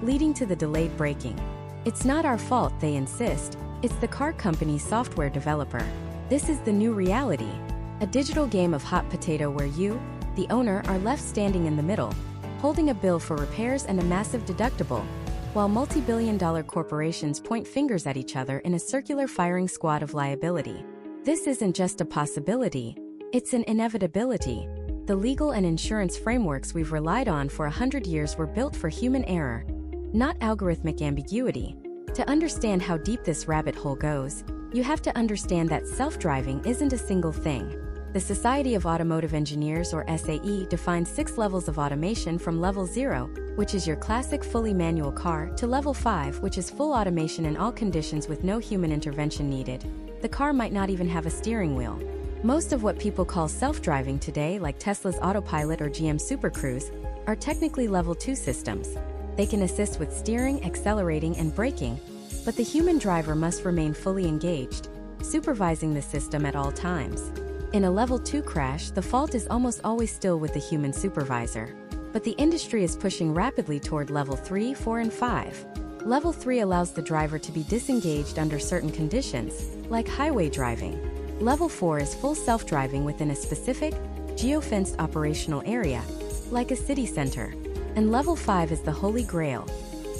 leading to the delayed braking. It's not our fault, they insist. It's the car company's software developer. This is the new reality. A digital game of hot potato where you, the owner, are left standing in the middle, holding a bill for repairs and a massive deductible, while multi-billion-dollar corporations point fingers at each other in a circular firing squad of liability. This isn't just a possibility, it's an inevitability. The legal and insurance frameworks we've relied on for 100 years were built for human error, not algorithmic ambiguity. To understand how deep this rabbit hole goes, you have to understand that self-driving isn't a single thing. The Society of Automotive Engineers, or SAE, defines 6 levels of automation from level 0, which is your classic fully manual car, to level 5, which is full automation in all conditions with no human intervention needed. The car might not even have a steering wheel. Most of what people call self-driving today, like Tesla's Autopilot or GM Super Cruise, are technically level 2 systems. They can assist with steering, accelerating, and braking, but the human driver must remain fully engaged, supervising the system at all times. In a level 2 crash, the fault is almost always still with the human supervisor. But the industry is pushing rapidly toward level 3, 4, and 5. Level 3 allows the driver to be disengaged under certain conditions, like highway driving. Level 4 is full self-driving within a specific, geo-fenced operational area, like a city center. And level 5 is the holy grail,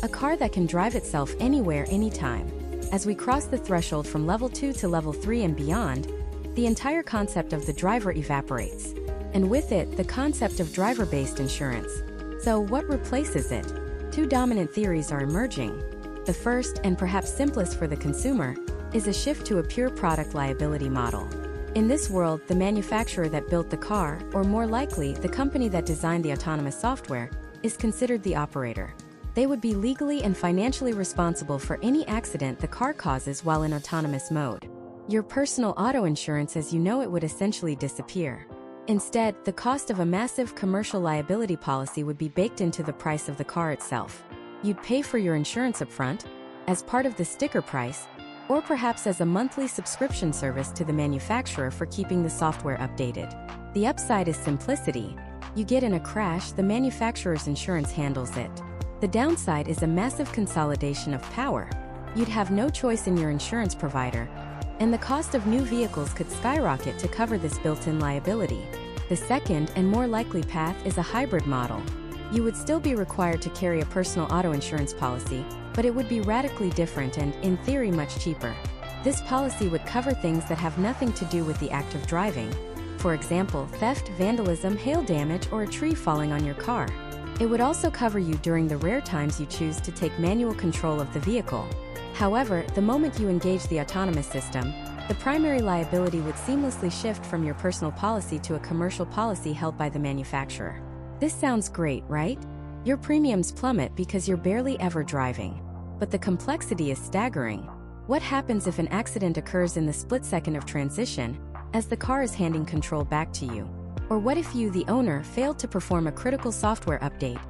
a car that can drive itself anywhere, anytime. As we cross the threshold from level 2 to level 3 and beyond, the entire concept of the driver evaporates. And with it, the concept of driver-based insurance. So what replaces it? 2 dominant theories are emerging. The first, and perhaps simplest for the consumer, is a shift to a pure product liability model. In this world, the manufacturer that built the car, or more likely, the company that designed the autonomous software, is considered the operator. They would be legally and financially responsible for any accident the car causes while in autonomous mode. Your personal auto insurance as you know it would essentially disappear. Instead, the cost of a massive commercial liability policy would be baked into the price of the car itself. You'd pay for your insurance upfront, as part of the sticker price, or perhaps as a monthly subscription service to the manufacturer for keeping the software updated. The upside is simplicity. You get in a crash, the manufacturer's insurance handles it. The downside is a massive consolidation of power. You'd have no choice in your insurance provider, and the cost of new vehicles could skyrocket to cover this built-in liability. The second and more likely path is a hybrid model. You would still be required to carry a personal auto insurance policy, but it would be radically different and, in theory, much cheaper. This policy would cover things that have nothing to do with the act of driving. For example, theft, vandalism, hail damage, or a tree falling on your car. It would also cover you during the rare times you choose to take manual control of the vehicle. However, the moment you engage the autonomous system, the primary liability would seamlessly shift from your personal policy to a commercial policy held by the manufacturer. This sounds great, right? Your premiums plummet because you're barely ever driving. But the complexity is staggering. What happens if an accident occurs in the split second of transition, as the car is handing control back to you? Or what if you, the owner, failed to perform a critical software update,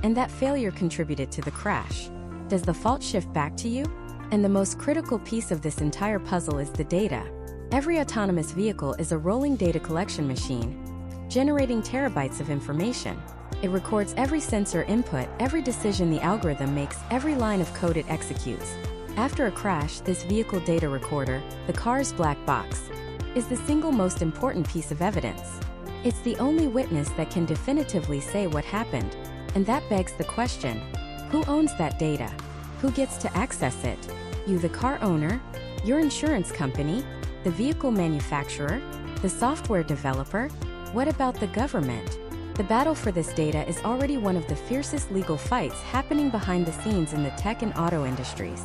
and that failure contributed to the crash? Does the fault shift back to you? And the most critical piece of this entire puzzle is the data. Every autonomous vehicle is a rolling data collection machine, generating terabytes of information. It records every sensor input, every decision the algorithm makes, every line of code it executes. After a crash, this vehicle data recorder, the car's black box, is the single most important piece of evidence. It's the only witness that can definitively say what happened. And that begs the question, who owns that data? Who gets to access it? You, the car owner? Your insurance company? The vehicle manufacturer? The software developer? What about the government? The battle for this data is already one of the fiercest legal fights happening behind the scenes in the tech and auto industries.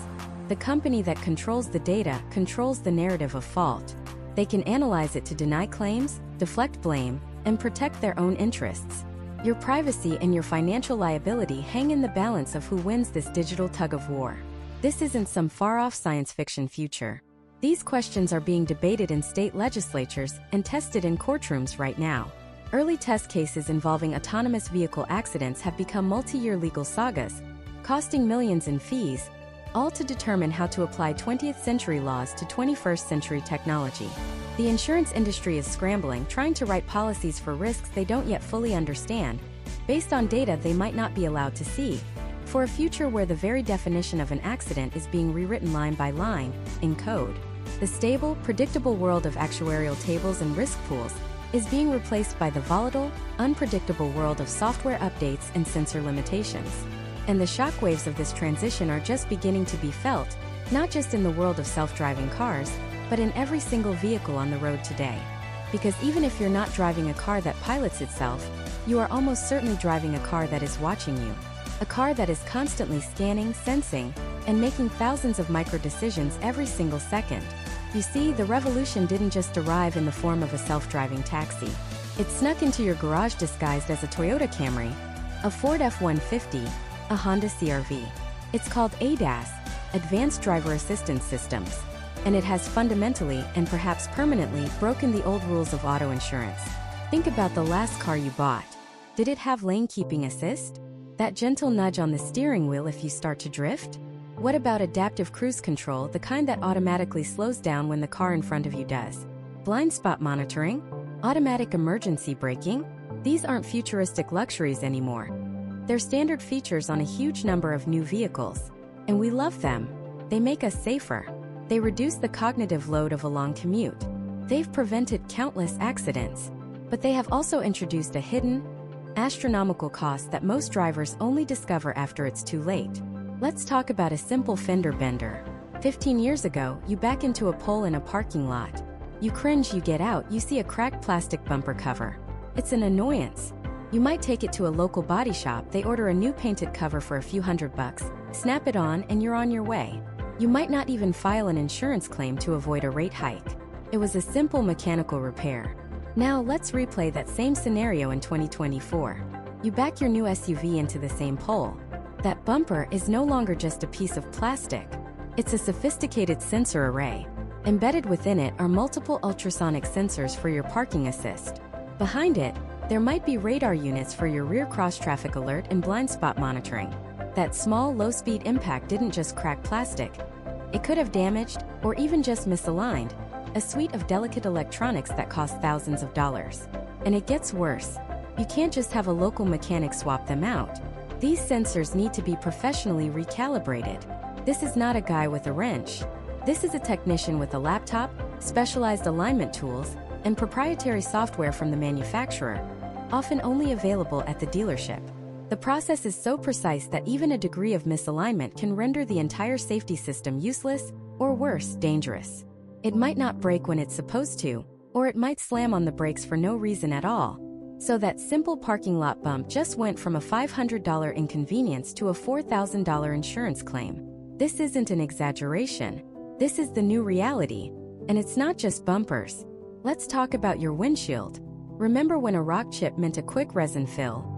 The company that controls the data controls the narrative of fault. They can analyze it to deny claims, deflect blame, and protect their own interests. Your privacy and your financial liability hang in the balance of who wins this digital tug-of-war. This isn't some far-off science fiction future. These questions are being debated in state legislatures and tested in courtrooms right now. Early test cases involving autonomous vehicle accidents have become multi-year legal sagas, costing millions in fees, all to determine how to apply 20th century laws to 21st century technology. The insurance industry is scrambling, trying to write policies for risks they don't yet fully understand, based on data they might not be allowed to see, for a future where the very definition of an accident is being rewritten line by line, in code. The stable, predictable world of actuarial tables and risk pools is being replaced by the volatile, unpredictable world of software updates and sensor limitations. And the shockwaves of this transition are just beginning to be felt, not just in the world of self-driving cars, but in every single vehicle on the road today. Because even if you're not driving a car that pilots itself, you are almost certainly driving a car that is watching you. A car that is constantly scanning, sensing, and making thousands of micro-decisions every single second. You see, the revolution didn't just arrive in the form of a self-driving taxi. It snuck into your garage disguised as a Toyota Camry, a Ford F-150, a Honda CR-V. It's called ADAS, Advanced Driver Assistance Systems, and it has fundamentally and perhaps permanently broken the old rules of auto insurance. Think about the last car you bought. Did it have lane keeping assist? That gentle nudge on the steering wheel if you start to drift? What about adaptive cruise control, the kind that automatically slows down when the car in front of you does? Blind spot monitoring? Automatic emergency braking? These aren't futuristic luxuries anymore. They're standard features on a huge number of new vehicles. And we love them. They make us safer. They reduce the cognitive load of a long commute. They've prevented countless accidents. But they have also introduced a hidden, astronomical cost that most drivers only discover after it's too late. Let's talk about a simple fender bender. 15 years ago, you back into a pole in a parking lot. You cringe, you get out, you see a cracked plastic bumper cover. It's an annoyance. You might take it to a local body shop, they order a new painted cover for a few $100, snap it on, and you're on your way. You might not even file an insurance claim to avoid a rate hike. It was a simple mechanical repair. Now let's replay that same scenario in 2024. You back your new SUV into the same pole. That bumper is no longer just a piece of plastic. It's a sophisticated sensor array. Embedded within it are multiple ultrasonic sensors for your parking assist. Behind it, there might be radar units for your rear cross-traffic alert and blind spot monitoring. That small, low-speed impact didn't just crack plastic. It could have damaged, or even just misaligned, a suite of delicate electronics that cost thousands of dollars. And it gets worse. You can't just have a local mechanic swap them out. These sensors need to be professionally recalibrated. This is not a guy with a wrench. This is a technician with a laptop, specialized alignment tools, and proprietary software from the manufacturer, often only available at the dealership. The process is so precise that even a degree of misalignment can render the entire safety system useless, or worse, dangerous. It might not brake when it's supposed to, or it might slam on the brakes for no reason at all. So that simple parking lot bump just went from a $500 inconvenience to a $4,000 insurance claim. This isn't an exaggeration. This is the new reality. And it's not just bumpers. Let's talk about your windshield. Remember when a rock chip meant a quick resin fill?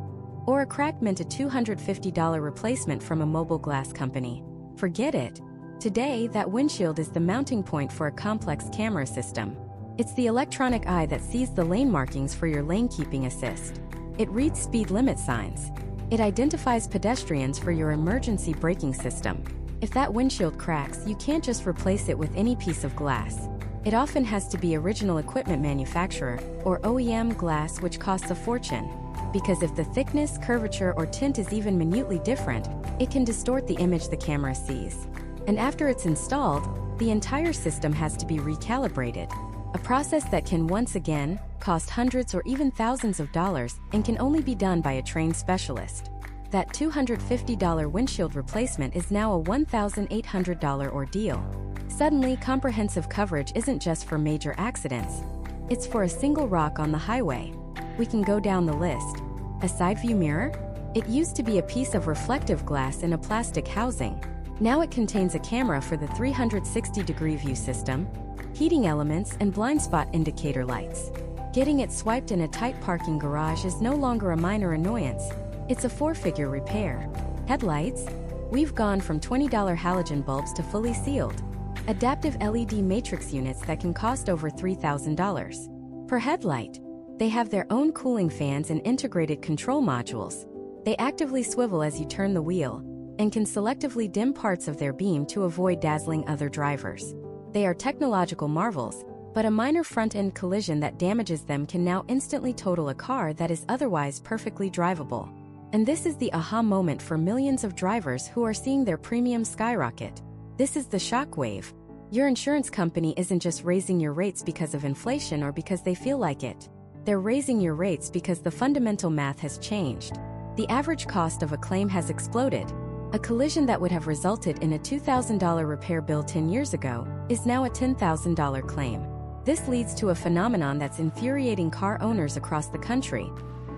Or a crack meant a $250 replacement from a mobile glass company? Forget it. Today, that windshield is the mounting point for a complex camera system. It's the electronic eye that sees the lane markings for your lane keeping assist. It reads speed limit signs. It identifies pedestrians for your emergency braking system. If that windshield cracks, you can't just replace it with any piece of glass. It often has to be original equipment manufacturer, or OEM glass, which costs a fortune. Because if the thickness, curvature, or tint is even minutely different, it can distort the image the camera sees. And after it's installed, the entire system has to be recalibrated. A process that can once again cost hundreds or even thousands of dollars and can only be done by a trained specialist. That $250 windshield replacement is now a $1,800 ordeal. Suddenly, comprehensive coverage isn't just for major accidents. It's for a single rock on the highway. We can go down the list. A side view mirror? It used to be a piece of reflective glass in a plastic housing. Now it contains a camera for the 360-degree view system, heating elements, and blind spot indicator lights. Getting it swiped in a tight parking garage is no longer a minor annoyance. It's a four-figure repair. Headlights? We've gone from $20 halogen bulbs to fully sealed, adaptive LED matrix units that can cost over $3,000 per headlight. They have their own cooling fans and integrated control modules. They actively swivel as you turn the wheel, and can selectively dim parts of their beam to avoid dazzling other drivers. They are technological marvels, but a minor front-end collision that damages them can now instantly total a car that is otherwise perfectly drivable. And this is the aha moment for millions of drivers who are seeing their premiums skyrocket. This is the shockwave. Your insurance company isn't just raising your rates because of inflation or because they feel like it. They're raising your rates because the fundamental math has changed. The average cost of a claim has exploded. A collision that would have resulted in a $2,000 repair bill 10 years ago is now a $10,000 claim. This leads to a phenomenon that's infuriating car owners across the country: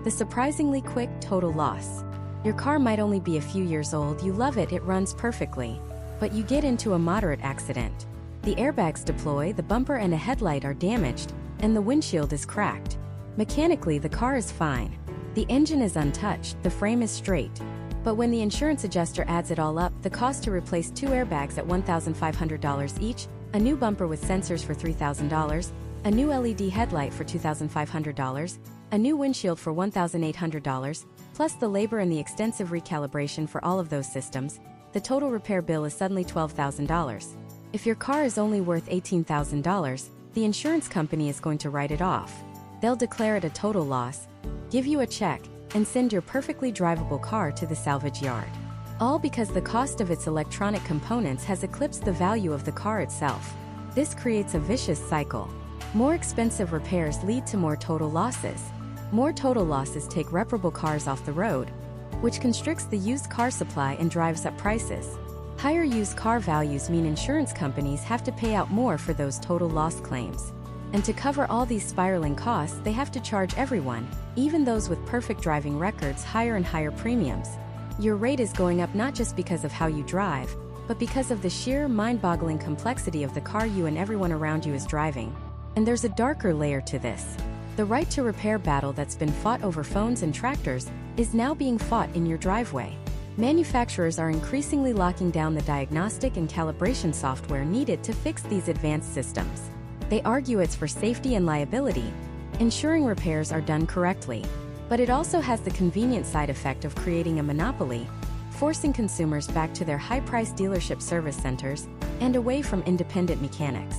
the surprisingly quick total loss. Your car might only be a few years old, you love it, it runs perfectly. But you get into a moderate accident. The airbags deploy, the bumper and a headlight are damaged, and the windshield is cracked. Mechanically, the car is fine. The engine is untouched, the frame is straight. But when the insurance adjuster adds it all up, the cost to replace 2 airbags at $1,500 each, a new bumper with sensors for $3,000, a new LED headlight for $2,500, a new windshield for $1,800, plus the labor and the extensive recalibration for all of those systems, the total repair bill is suddenly $12,000. If your car is only worth $18,000, the insurance company is going to write it off. They'll declare it a total loss, give you a check, and send your perfectly drivable car to the salvage yard. All because the cost of its electronic components has eclipsed the value of the car itself. This creates a vicious cycle. More expensive repairs lead to more total losses. More total losses take reparable cars off the road, which constricts the used car supply and drives up prices. Higher used car values mean insurance companies have to pay out more for those total loss claims. And to cover all these spiraling costs, they have to charge everyone, even those with perfect driving records, higher and higher premiums. Your rate is going up not just because of how you drive, but because of the sheer mind-boggling complexity of the car you and everyone around you is driving. And there's a darker layer to this. The right to repair battle that's been fought over phones and tractors is now being fought in your driveway. Manufacturers are increasingly locking down the diagnostic and calibration software needed to fix these advanced systems. They argue it's for safety and liability, ensuring repairs are done correctly. But it also has the convenient side effect of creating a monopoly, forcing consumers back to their high-priced dealership service centers and away from independent mechanics.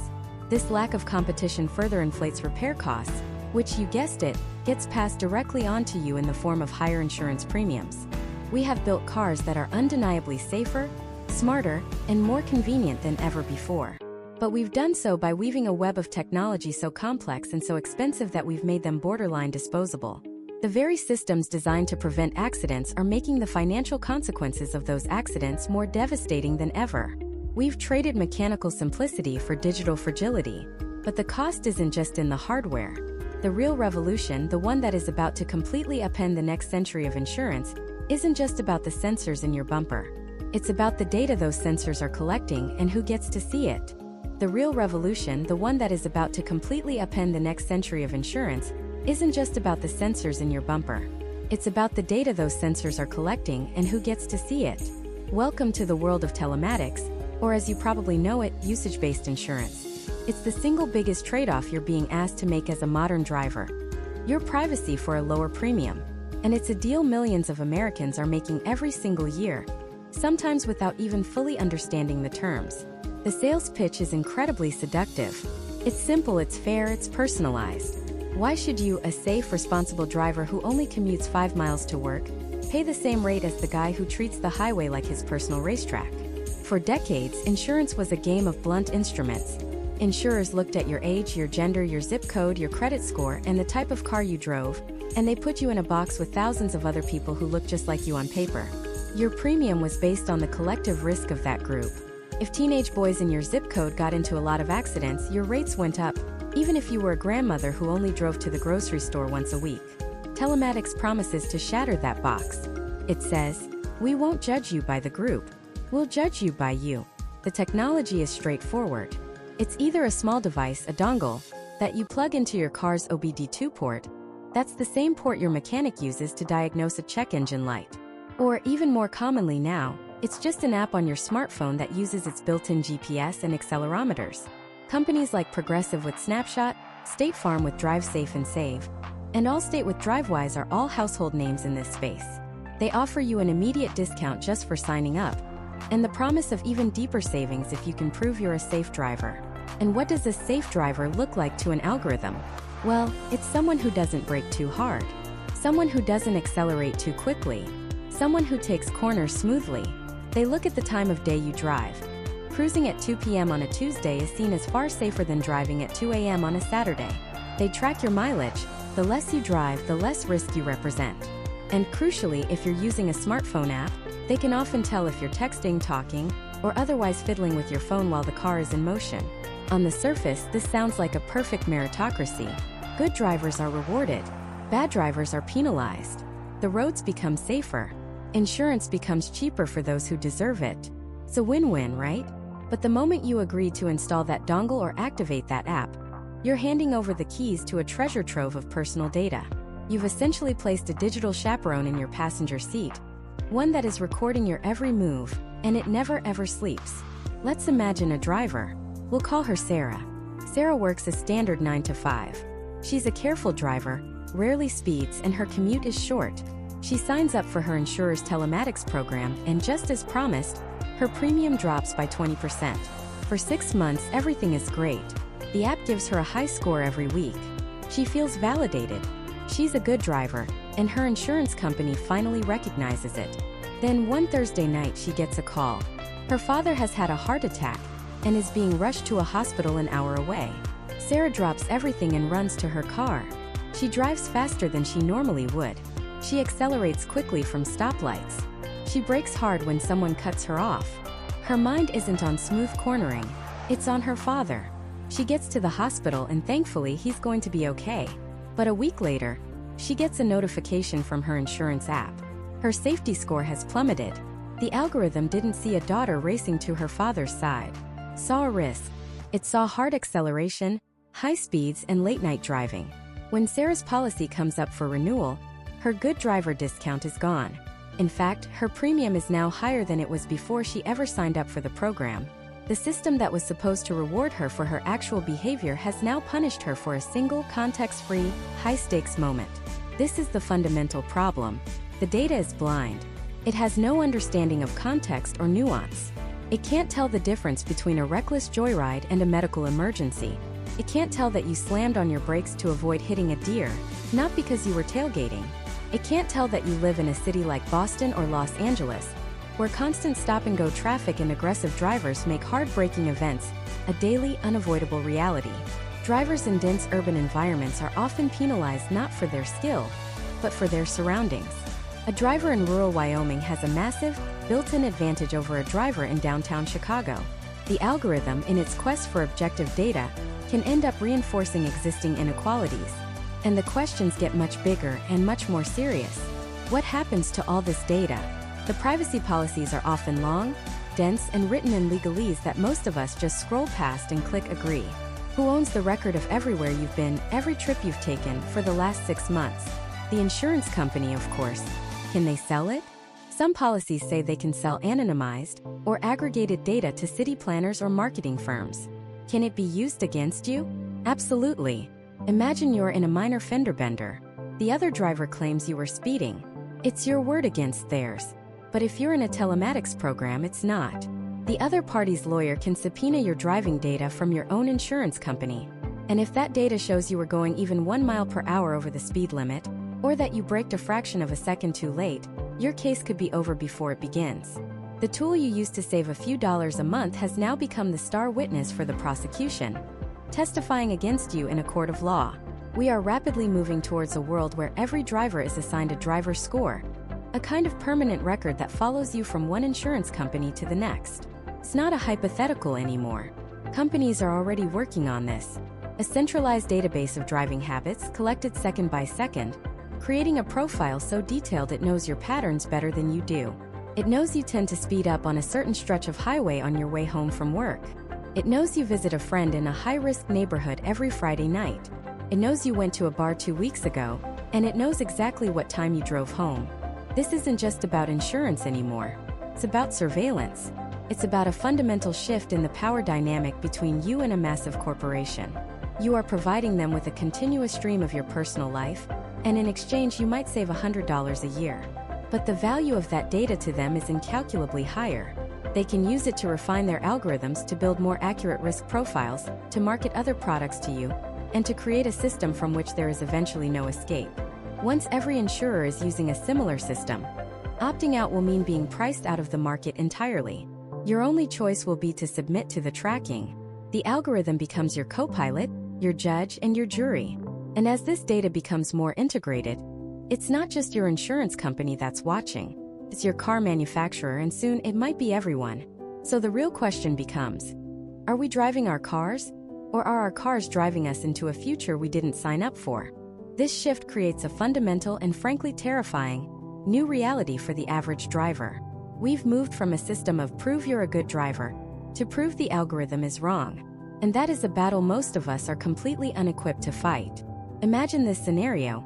This lack of competition further inflates repair costs, which, you guessed it, gets passed directly onto you in the form of higher insurance premiums. We have built cars that are undeniably safer, smarter, and more convenient than ever before. But we've done so by weaving a web of technology so complex and so expensive that we've made them borderline disposable. The very systems designed to prevent accidents are making the financial consequences of those accidents more devastating than ever. We've traded mechanical simplicity for digital fragility. But the cost isn't just in the hardware. The real revolution, the one that is about to completely upend the next century of insurance, isn't just about the sensors in your bumper. It's about the data those sensors are collecting and who gets to see it. The real revolution, the one that is about to completely upend the next century of insurance, isn't just about the sensors in your bumper. It's about the data those sensors are collecting and who gets to see it. Welcome to the world of telematics, or as you probably know it, usage-based insurance. It's the single biggest trade-off you're being asked to make as a modern driver. Your privacy for a lower premium. And it's a deal millions of Americans are making every single year, sometimes without even fully understanding the terms. The sales pitch is incredibly seductive. It's simple, it's fair, it's personalized. Why should you, a safe, responsible driver who only commutes 5 miles to work, pay the same rate as the guy who treats the highway like his personal racetrack? For decades, insurance was a game of blunt instruments. Insurers looked at your age, your gender, your zip code, your credit score, and the type of car you drove, and they put you in a box with thousands of other people who looked just like you on paper. Your premium was based on the collective risk of that group. If teenage boys in your zip code got into a lot of accidents, your rates went up, even if you were a grandmother who only drove to the grocery store once a week. Telematics promises to shatter that box. It says, "We won't judge you by the group. We'll judge you by you." The technology is straightforward. It's either a small device, a dongle, that you plug into your car's OBD2 port. That's the same port your mechanic uses to diagnose a check engine light. Or even more commonly now, it's just an app on your smartphone that uses its built-in GPS and accelerometers. Companies like Progressive with Snapshot, State Farm with Drive Safe and Save, and Allstate with DriveWise are all household names in this space. They offer you an immediate discount just for signing up, and the promise of even deeper savings if you can prove you're a safe driver. And what does a safe driver look like to an algorithm? Well, it's someone who doesn't brake too hard, someone who doesn't accelerate too quickly, someone who takes corners smoothly. They look at the time of day you drive. Cruising at 2 p.m. on a Tuesday is seen as far safer than driving at 2 a.m. on a Saturday. They track your mileage. The less you drive, the less risk you represent. And crucially, if you're using a smartphone app, they can often tell if you're texting, talking, or otherwise fiddling with your phone while the car is in motion. On the surface, this sounds like a perfect meritocracy. Good drivers are rewarded. Bad drivers are penalized. The roads become safer. Insurance becomes cheaper for those who deserve it. It's a win-win, right? But the moment you agree to install that dongle or activate that app, you're handing over the keys to a treasure trove of personal data. You've essentially placed a digital chaperone in your passenger seat, one that is recording your every move, and it never ever sleeps. Let's imagine a driver. We'll call her Sarah. Sarah works a standard 9 to 5. She's a careful driver, rarely speeds, and her commute is short. She signs up for her insurer's telematics program, and just as promised, her premium drops by 20%. For 6 months, everything is great. The app gives her a high score every week. She feels validated. She's a good driver, and her insurance company finally recognizes it. Then one Thursday night, she gets a call. Her father has had a heart attack and is being rushed to a hospital an hour away. Sarah drops everything and runs to her car. She drives faster than she normally would. She accelerates quickly from stoplights. She brakes hard when someone cuts her off. Her mind isn't on smooth cornering. It's on her father. She gets to the hospital and thankfully he's going to be okay. But a week later, she gets a notification from her insurance app. Her safety score has plummeted. The algorithm didn't see a daughter racing to her father's side. Saw a risk. It saw hard acceleration, high speeds, and late-night driving. When Sarah's policy comes up for renewal, her good driver discount is gone. In fact, her premium is now higher than it was before she ever signed up for the program. The system that was supposed to reward her for her actual behavior has now punished her for a single, context-free, high-stakes moment. This is the fundamental problem. The data is blind. It has no understanding of context or nuance. It can't tell the difference between a reckless joyride and a medical emergency. It can't tell that you slammed on your brakes to avoid hitting a deer, not because you were tailgating. It can't tell that you live in a city like Boston or Los Angeles, where constant stop-and-go traffic and aggressive drivers make hard-braking events a daily, unavoidable reality. Drivers in dense urban environments are often penalized not for their skill, but for their surroundings. A driver in rural Wyoming has a massive, built-in advantage over a driver in downtown Chicago. The algorithm, in its quest for objective data, can end up reinforcing existing inequalities. And the questions get much bigger and much more serious. What happens to all this data? The privacy policies are often long, dense, and written in legalese that most of us just scroll past and click agree. Who owns the record of everywhere you've been, every trip you've taken for the last 6 months? The insurance company, of course. Can they sell it? Some policies say they can sell anonymized or aggregated data to city planners or marketing firms. Can it be used against you? Absolutely. Imagine you're in a minor fender bender. The other driver claims you were speeding. It's your word against theirs. But if you're in a telematics program, it's not. The other party's lawyer can subpoena your driving data from your own insurance company. And if that data shows you were going even 1 mile per hour over the speed limit, or that you braked a fraction of a second too late, your case could be over before it begins. The tool you used to save a few dollars a month has now become the star witness for the prosecution, testifying against you in a court of law. We are rapidly moving towards a world where every driver is assigned a driver score, a kind of permanent record that follows you from one insurance company to the next. It's not a hypothetical anymore. Companies are already working on this. A centralized database of driving habits collected second by second, creating a profile so detailed it knows your patterns better than you do. It knows you tend to speed up on a certain stretch of highway on your way home from work. It knows you visit a friend in a high-risk neighborhood every Friday night. It knows you went to a bar 2 weeks ago, and it knows exactly what time you drove home. This isn't just about insurance anymore. It's about surveillance. It's about a fundamental shift in the power dynamic between you and a massive corporation. You are providing them with a continuous stream of your personal life, and in exchange you might save $100 a year. But the value of that data to them is incalculably higher. They can use it to refine their algorithms to build more accurate risk profiles, to market other products to you, and to create a system from which there is eventually no escape. Once every insurer is using a similar system, opting out will mean being priced out of the market entirely. Your only choice will be to submit to the tracking. The algorithm becomes your co-pilot, your judge, and your jury. And as this data becomes more integrated, it's not just your insurance company that's watching. It's your car manufacturer, and soon it might be everyone. So the real question becomes, are we driving our cars? Or are our cars driving us into a future we didn't sign up for? This shift creates a fundamental and frankly terrifying new reality for the average driver. We've moved from a system of prove you're a good driver to prove the algorithm is wrong. And that is a battle most of us are completely unequipped to fight. Imagine this scenario.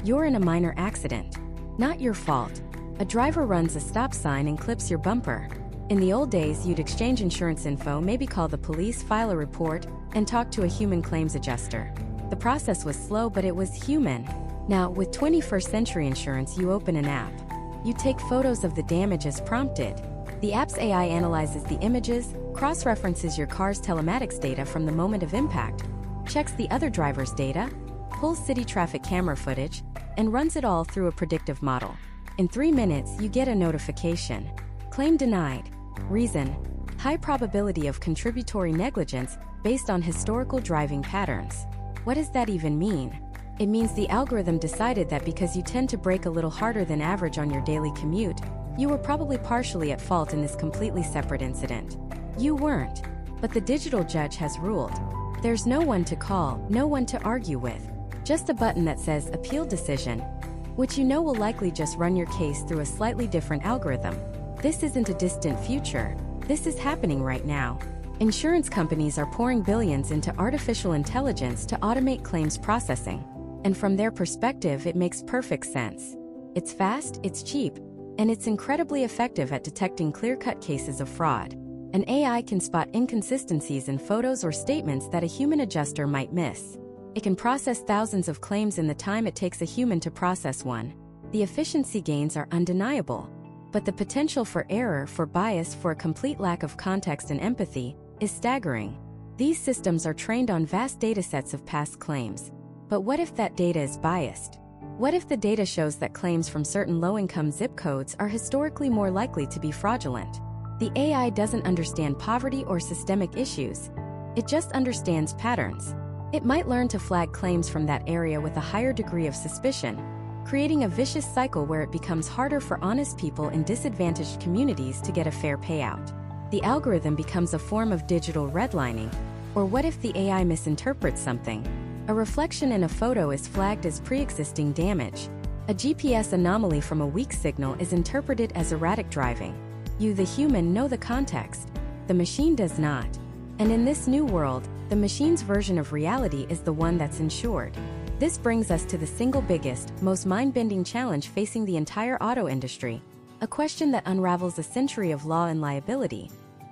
You're in a minor accident. Not your fault. A driver runs a stop sign and clips your bumper. In the old days, you'd exchange insurance info, maybe call the police, file a report, and talk to a human claims adjuster. The process was slow, but it was human. Now, with 21st century insurance, you open an app. You take photos of the damage as prompted. The app's AI analyzes the images, cross-references your car's telematics data from the moment of impact, checks the other driver's data, pulls city traffic camera footage, and runs it all through a predictive model. In 3 minutes, you get a notification. Claim denied. Reason: high probability of contributory negligence based on historical driving patterns. What does that even mean? It means the algorithm decided that because you tend to brake a little harder than average on your daily commute, you were probably partially at fault in this completely separate incident. You weren't. But the digital judge has ruled. There's no one to call, no one to argue with. Just a button that says appeal decision, which you know will likely just run your case through a slightly different algorithm. This isn't a distant future. This is happening right now. Insurance companies are pouring billions into artificial intelligence to automate claims processing. And from their perspective, it makes perfect sense. It's fast, it's cheap, and it's incredibly effective at detecting clear-cut cases of fraud. An AI can spot inconsistencies in photos or statements that a human adjuster might miss. It can process thousands of claims in the time it takes a human to process one. The efficiency gains are undeniable. But the potential for error, for bias, for a complete lack of context and empathy is staggering. These systems are trained on vast datasets of past claims. But what if that data is biased? What if the data shows that claims from certain low-income zip codes are historically more likely to be fraudulent? The AI doesn't understand poverty or systemic issues. It just understands patterns. It might learn to flag claims from that area with a higher degree of suspicion, creating a vicious cycle where it becomes harder for honest people in disadvantaged communities to get a fair payout. The algorithm becomes a form of digital redlining. Or what if the AI misinterprets something? A reflection in a photo is flagged as pre-existing damage. A GPS anomaly from a weak signal is interpreted as erratic driving. You, the human, know the context. The machine does not. And in this new world, the machine's version of reality is the one that's insured. This brings us to the single biggest, most mind-bending challenge facing the entire auto industry. A question that unravels a century of law and liability.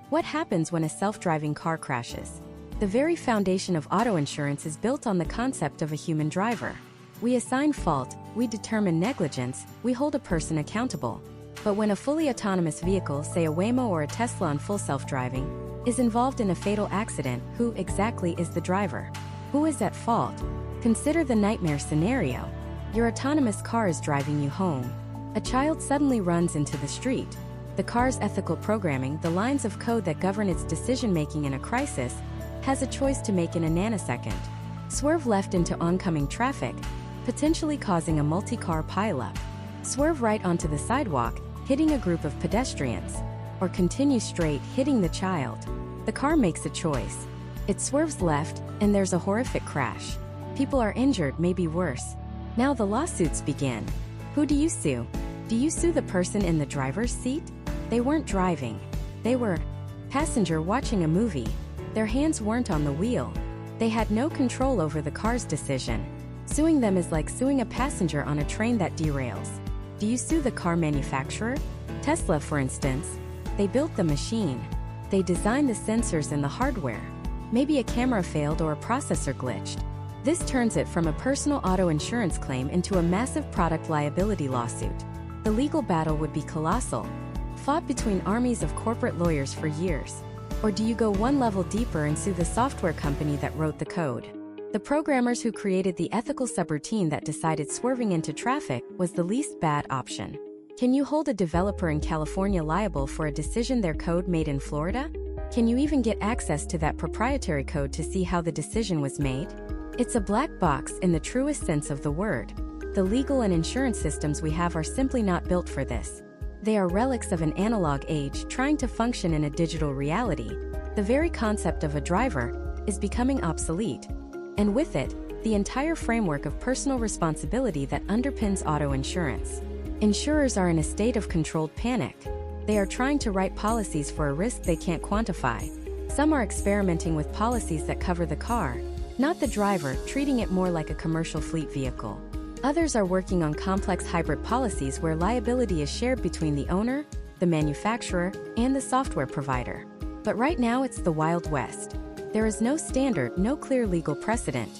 What happens when a self-driving car crashes? The very foundation of auto insurance is built on the concept of a human driver. We assign fault, we determine negligence, we hold a person accountable. But when a fully autonomous vehicle, say a Waymo or a Tesla on full self-driving, is involved in a fatal accident, who exactly is the driver? Who is at fault? Consider the nightmare scenario. Your autonomous car is driving you home. A child suddenly runs into the street. The car's ethical programming, the lines of code that govern its decision-making in a crisis, has a choice to make in a nanosecond. Swerve left into oncoming traffic, potentially causing a multi-car pileup. Swerve right onto the sidewalk, hitting a group of pedestrians. Or continue straight, hitting the child. The car makes a choice. It swerves left, and there's a horrific crash. People are injured, maybe worse. Now the lawsuits begin. Who do you sue? Do you sue the person in the driver's seat? They weren't driving. They were passenger watching a movie. Their hands weren't on the wheel. They had no control over the car's decision. Suing them is like suing a passenger on a train that derails. Do you sue the car manufacturer? Tesla, for instance. They built the machine. They designed the sensors and the hardware. Maybe a camera failed or a processor glitched. This turns it from a personal auto insurance claim into a massive product liability lawsuit. The legal battle would be colossal, fought between armies of corporate lawyers for years. Or do you go one level deeper and sue the software company that wrote the code? The programmers who created the ethical subroutine that decided swerving into traffic was the least bad option. Can you hold a developer in California liable for a decision their code made in Florida? Can you even get access to that proprietary code to see how the decision was made? It's a black box in the truest sense of the word. The legal and insurance systems we have are simply not built for this. They are relics of an analog age trying to function in a digital reality. The very concept of a driver is becoming obsolete. And with it, the entire framework of personal responsibility that underpins auto insurance. Insurers are in a state of controlled panic. They are trying to write policies for a risk they can't quantify. Some are experimenting with policies that cover the car, not the driver, treating it more like a commercial fleet vehicle. Others are working on complex hybrid policies where liability is shared between the owner, the manufacturer, and the software provider. But right now it's the Wild West. There is no standard, no clear legal precedent.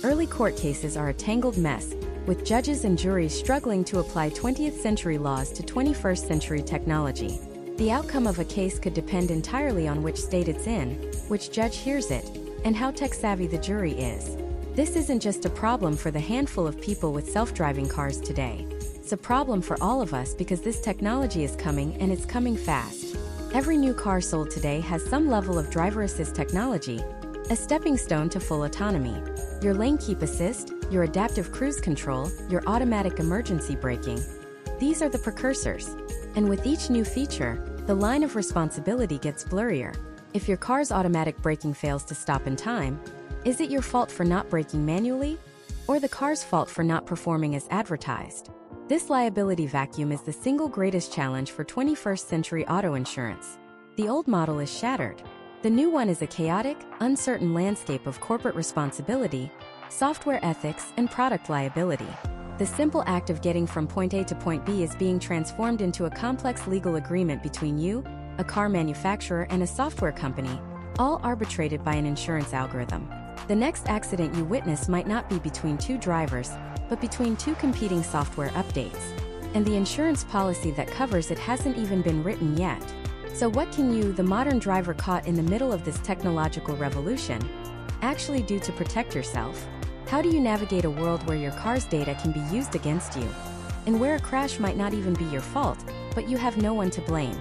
Early court cases are a tangled mess, with judges and juries struggling to apply 20th century laws to 21st century technology. The outcome of a case could depend entirely on which state it's in, which judge hears it, and how tech-savvy the jury is. This isn't just a problem for the handful of people with self-driving cars today. It's a problem for all of us because this technology is coming and it's coming fast. Every new car sold today has some level of driver assist technology, a stepping stone to full autonomy. Your lane keep assist, your adaptive cruise control, your automatic emergency braking. These are the precursors. And with each new feature, the line of responsibility gets blurrier. If your car's automatic braking fails to stop in time, is it your fault for not braking manually? Or the car's fault for not performing as advertised? This liability vacuum is the single greatest challenge for 21st century auto insurance. The old model is shattered. The new one is a chaotic, uncertain landscape of corporate responsibility, software ethics, and product liability. The simple act of getting from point A to point B is being transformed into a complex legal agreement between you, a car manufacturer, and a software company, all arbitrated by an insurance algorithm. The next accident you witness might not be between two drivers, but between two competing software updates. And the insurance policy that covers it hasn't even been written yet. So what can you, the modern driver caught in the middle of this technological revolution, actually do to protect yourself? How do you navigate a world where your car's data can be used against you, and where a crash might not even be your fault, but you have no one to blame?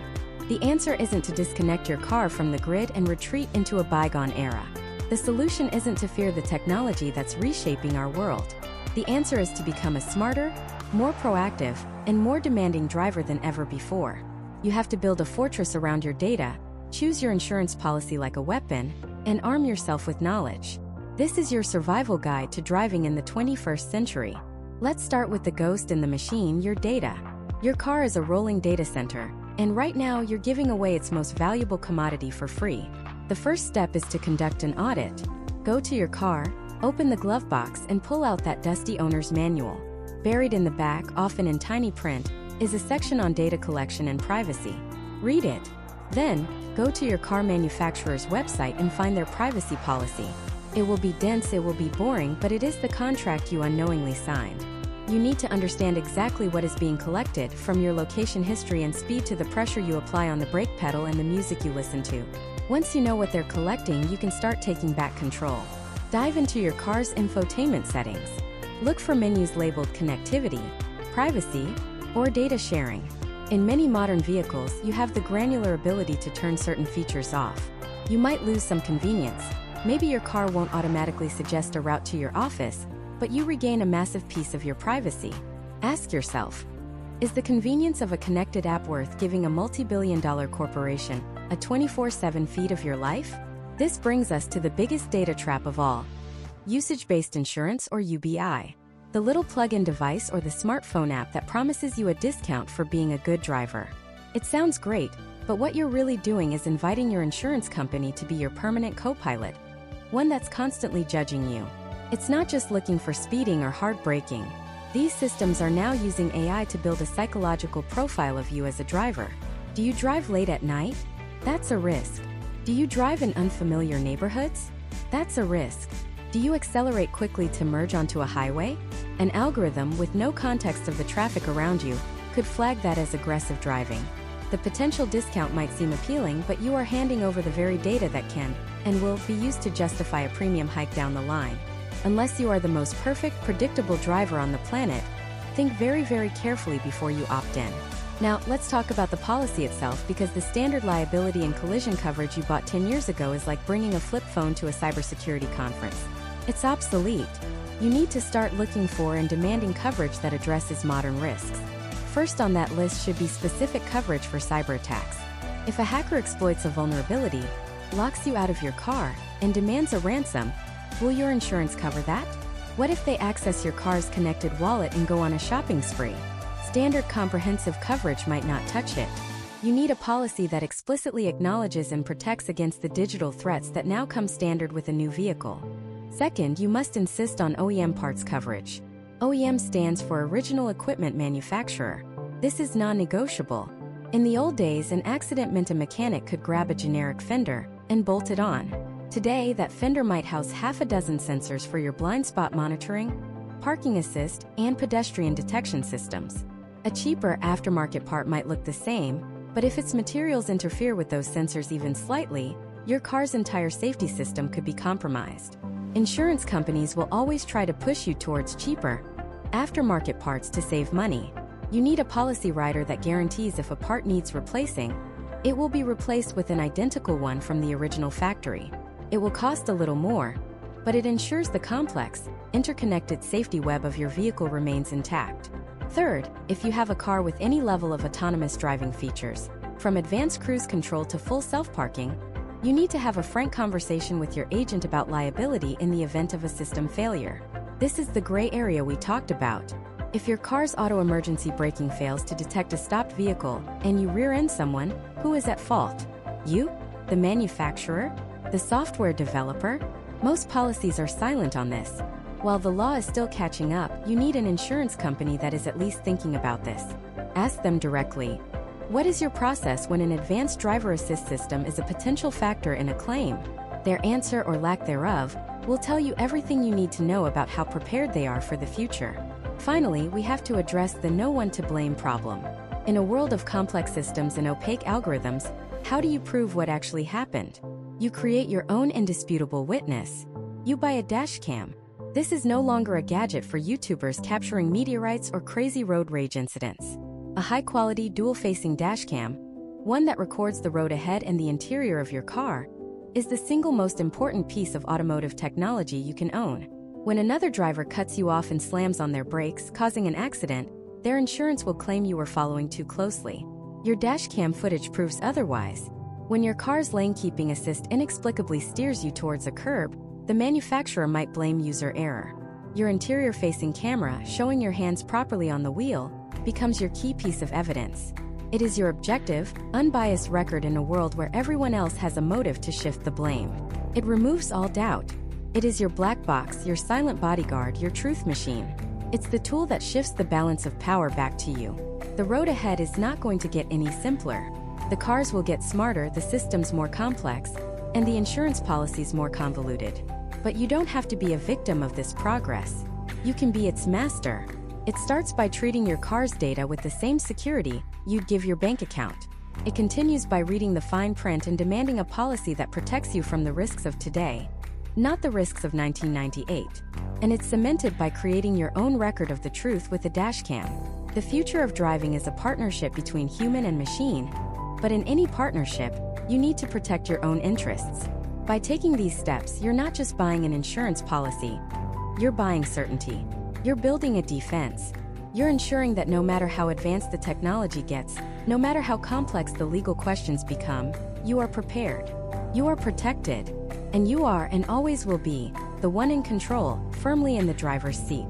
The answer isn't to disconnect your car from the grid and retreat into a bygone era. The solution isn't to fear the technology that's reshaping our world. The answer is to become a smarter, more proactive, and more demanding driver than ever before. You have to build a fortress around your data, choose your insurance policy like a weapon, and arm yourself with knowledge. This is your survival guide to driving in the 21st century. Let's start with the ghost in the machine, your data. Your car is a rolling data center, and right now you're giving away its most valuable commodity for free. The first step is to conduct an audit. Go to your car, open the glove box, and pull out that dusty owner's manual. Buried in the back, often in tiny print, is a section on data collection and privacy. Read it. Then, go to your car manufacturer's website and find their privacy policy. It will be dense, it will be boring, but it is the contract you unknowingly signed. You need to understand exactly what is being collected, from your location history and speed to the pressure you apply on the brake pedal and the music you listen to. Once you know what they're collecting, you can start taking back control. Dive into your car's infotainment settings. Look for menus labeled connectivity, privacy, or data sharing. In many modern vehicles, you have the granular ability to turn certain features off. You might lose some convenience. Maybe your car won't automatically suggest a route to your office, but you regain a massive piece of your privacy. Ask yourself, is the convenience of a connected app worth giving a multi-billion-dollar corporation a 24/7 feed of your life? This brings us to the biggest data trap of all: usage-based insurance, or UBI. The little plug-in device or the smartphone app that promises you a discount for being a good driver. It sounds great, but what you're really doing is inviting your insurance company to be your permanent co-pilot, one that's constantly judging you. It's not just looking for speeding or hard braking. These systems are now using AI to build a psychological profile of you as a driver. Do you drive late at night? That's a risk. Do you drive in unfamiliar neighborhoods? That's a risk. Do you accelerate quickly to merge onto a highway? An algorithm with no context of the traffic around you could flag that as aggressive driving. The potential discount might seem appealing, but you are handing over the very data that can and will be used to justify a premium hike down the line. Unless you are the most perfect, predictable driver on the planet, think very, very carefully before you opt in. Now, let's talk about the policy itself, because the standard liability and collision coverage you bought 10 years ago is like bringing a flip phone to a cybersecurity conference. It's obsolete. You need to start looking for and demanding coverage that addresses modern risks. First on that list should be specific coverage for cyber attacks. If a hacker exploits a vulnerability, locks you out of your car, and demands a ransom, will your insurance cover that? What if they access your car's connected wallet and go on a shopping spree? Standard comprehensive coverage might not touch it. You need a policy that explicitly acknowledges and protects against the digital threats that now come standard with a new vehicle. Second, you must insist on OEM parts coverage. OEM stands for Original Equipment Manufacturer. This is non-negotiable. In the old days, an accident meant a mechanic could grab a generic fender and bolt it on. Today, that fender might house half a dozen sensors for your blind spot monitoring, parking assist, and pedestrian detection systems. A cheaper aftermarket part might look the same, but if its materials interfere with those sensors even slightly, your car's entire safety system could be compromised. Insurance companies will always try to push you towards cheaper aftermarket parts to save money. You need a policy rider that guarantees if a part needs replacing, it will be replaced with an identical one from the original factory. It will cost a little more, but it ensures the complex, interconnected safety web of your vehicle remains intact. Third, if you have a car with any level of autonomous driving features, from advanced cruise control to full self-parking, you need to have a frank conversation with your agent about liability in the event of a system failure. This is the gray area we talked about. If your car's auto emergency braking fails to detect a stopped vehicle and you rear-end someone, who is at fault? You? The manufacturer? The software developer? Most policies are silent on this. While the law is still catching up, you need an insurance company that is at least thinking about this. Ask them directly. What is your process when an advanced driver assist system is a potential factor in a claim? Their answer or lack thereof will tell you everything you need to know about how prepared they are for the future. Finally, we have to address the no one to blame problem. In a world of complex systems and opaque algorithms, how do you prove what actually happened? You create your own indisputable witness. You buy a dash cam. This is no longer a gadget for YouTubers capturing meteorites or crazy road rage incidents. A high-quality, dual-facing dashcam, one that records the road ahead and the interior of your car, is the single most important piece of automotive technology you can own. When another driver cuts you off and slams on their brakes, causing an accident, their insurance will claim you were following too closely. Your dashcam footage proves otherwise. When your car's lane-keeping assist inexplicably steers you towards a curb, the manufacturer might blame user error. Your interior-facing camera, showing your hands properly on the wheel, becomes your key piece of evidence. It is your objective, unbiased record in a world where everyone else has a motive to shift the blame. It removes all doubt. It is your black box, your silent bodyguard, your truth machine. It's the tool that shifts the balance of power back to you. The road ahead is not going to get any simpler. The cars will get smarter, the systems more complex, and the insurance policies more convoluted. But you don't have to be a victim of this progress. You can be its master. It starts by treating your car's data with the same security you'd give your bank account. It continues by reading the fine print and demanding a policy that protects you from the risks of today, not the risks of 1998. And it's cemented by creating your own record of the truth with a dashcam. The future of driving is a partnership between human and machine, but in any partnership, you need to protect your own interests. By taking these steps, you're not just buying an insurance policy, you're buying certainty. You're building a defense. You're ensuring that no matter how advanced the technology gets, no matter how complex the legal questions become, you are prepared. You are protected. And you are and always will be the one in control, firmly in the driver's seat.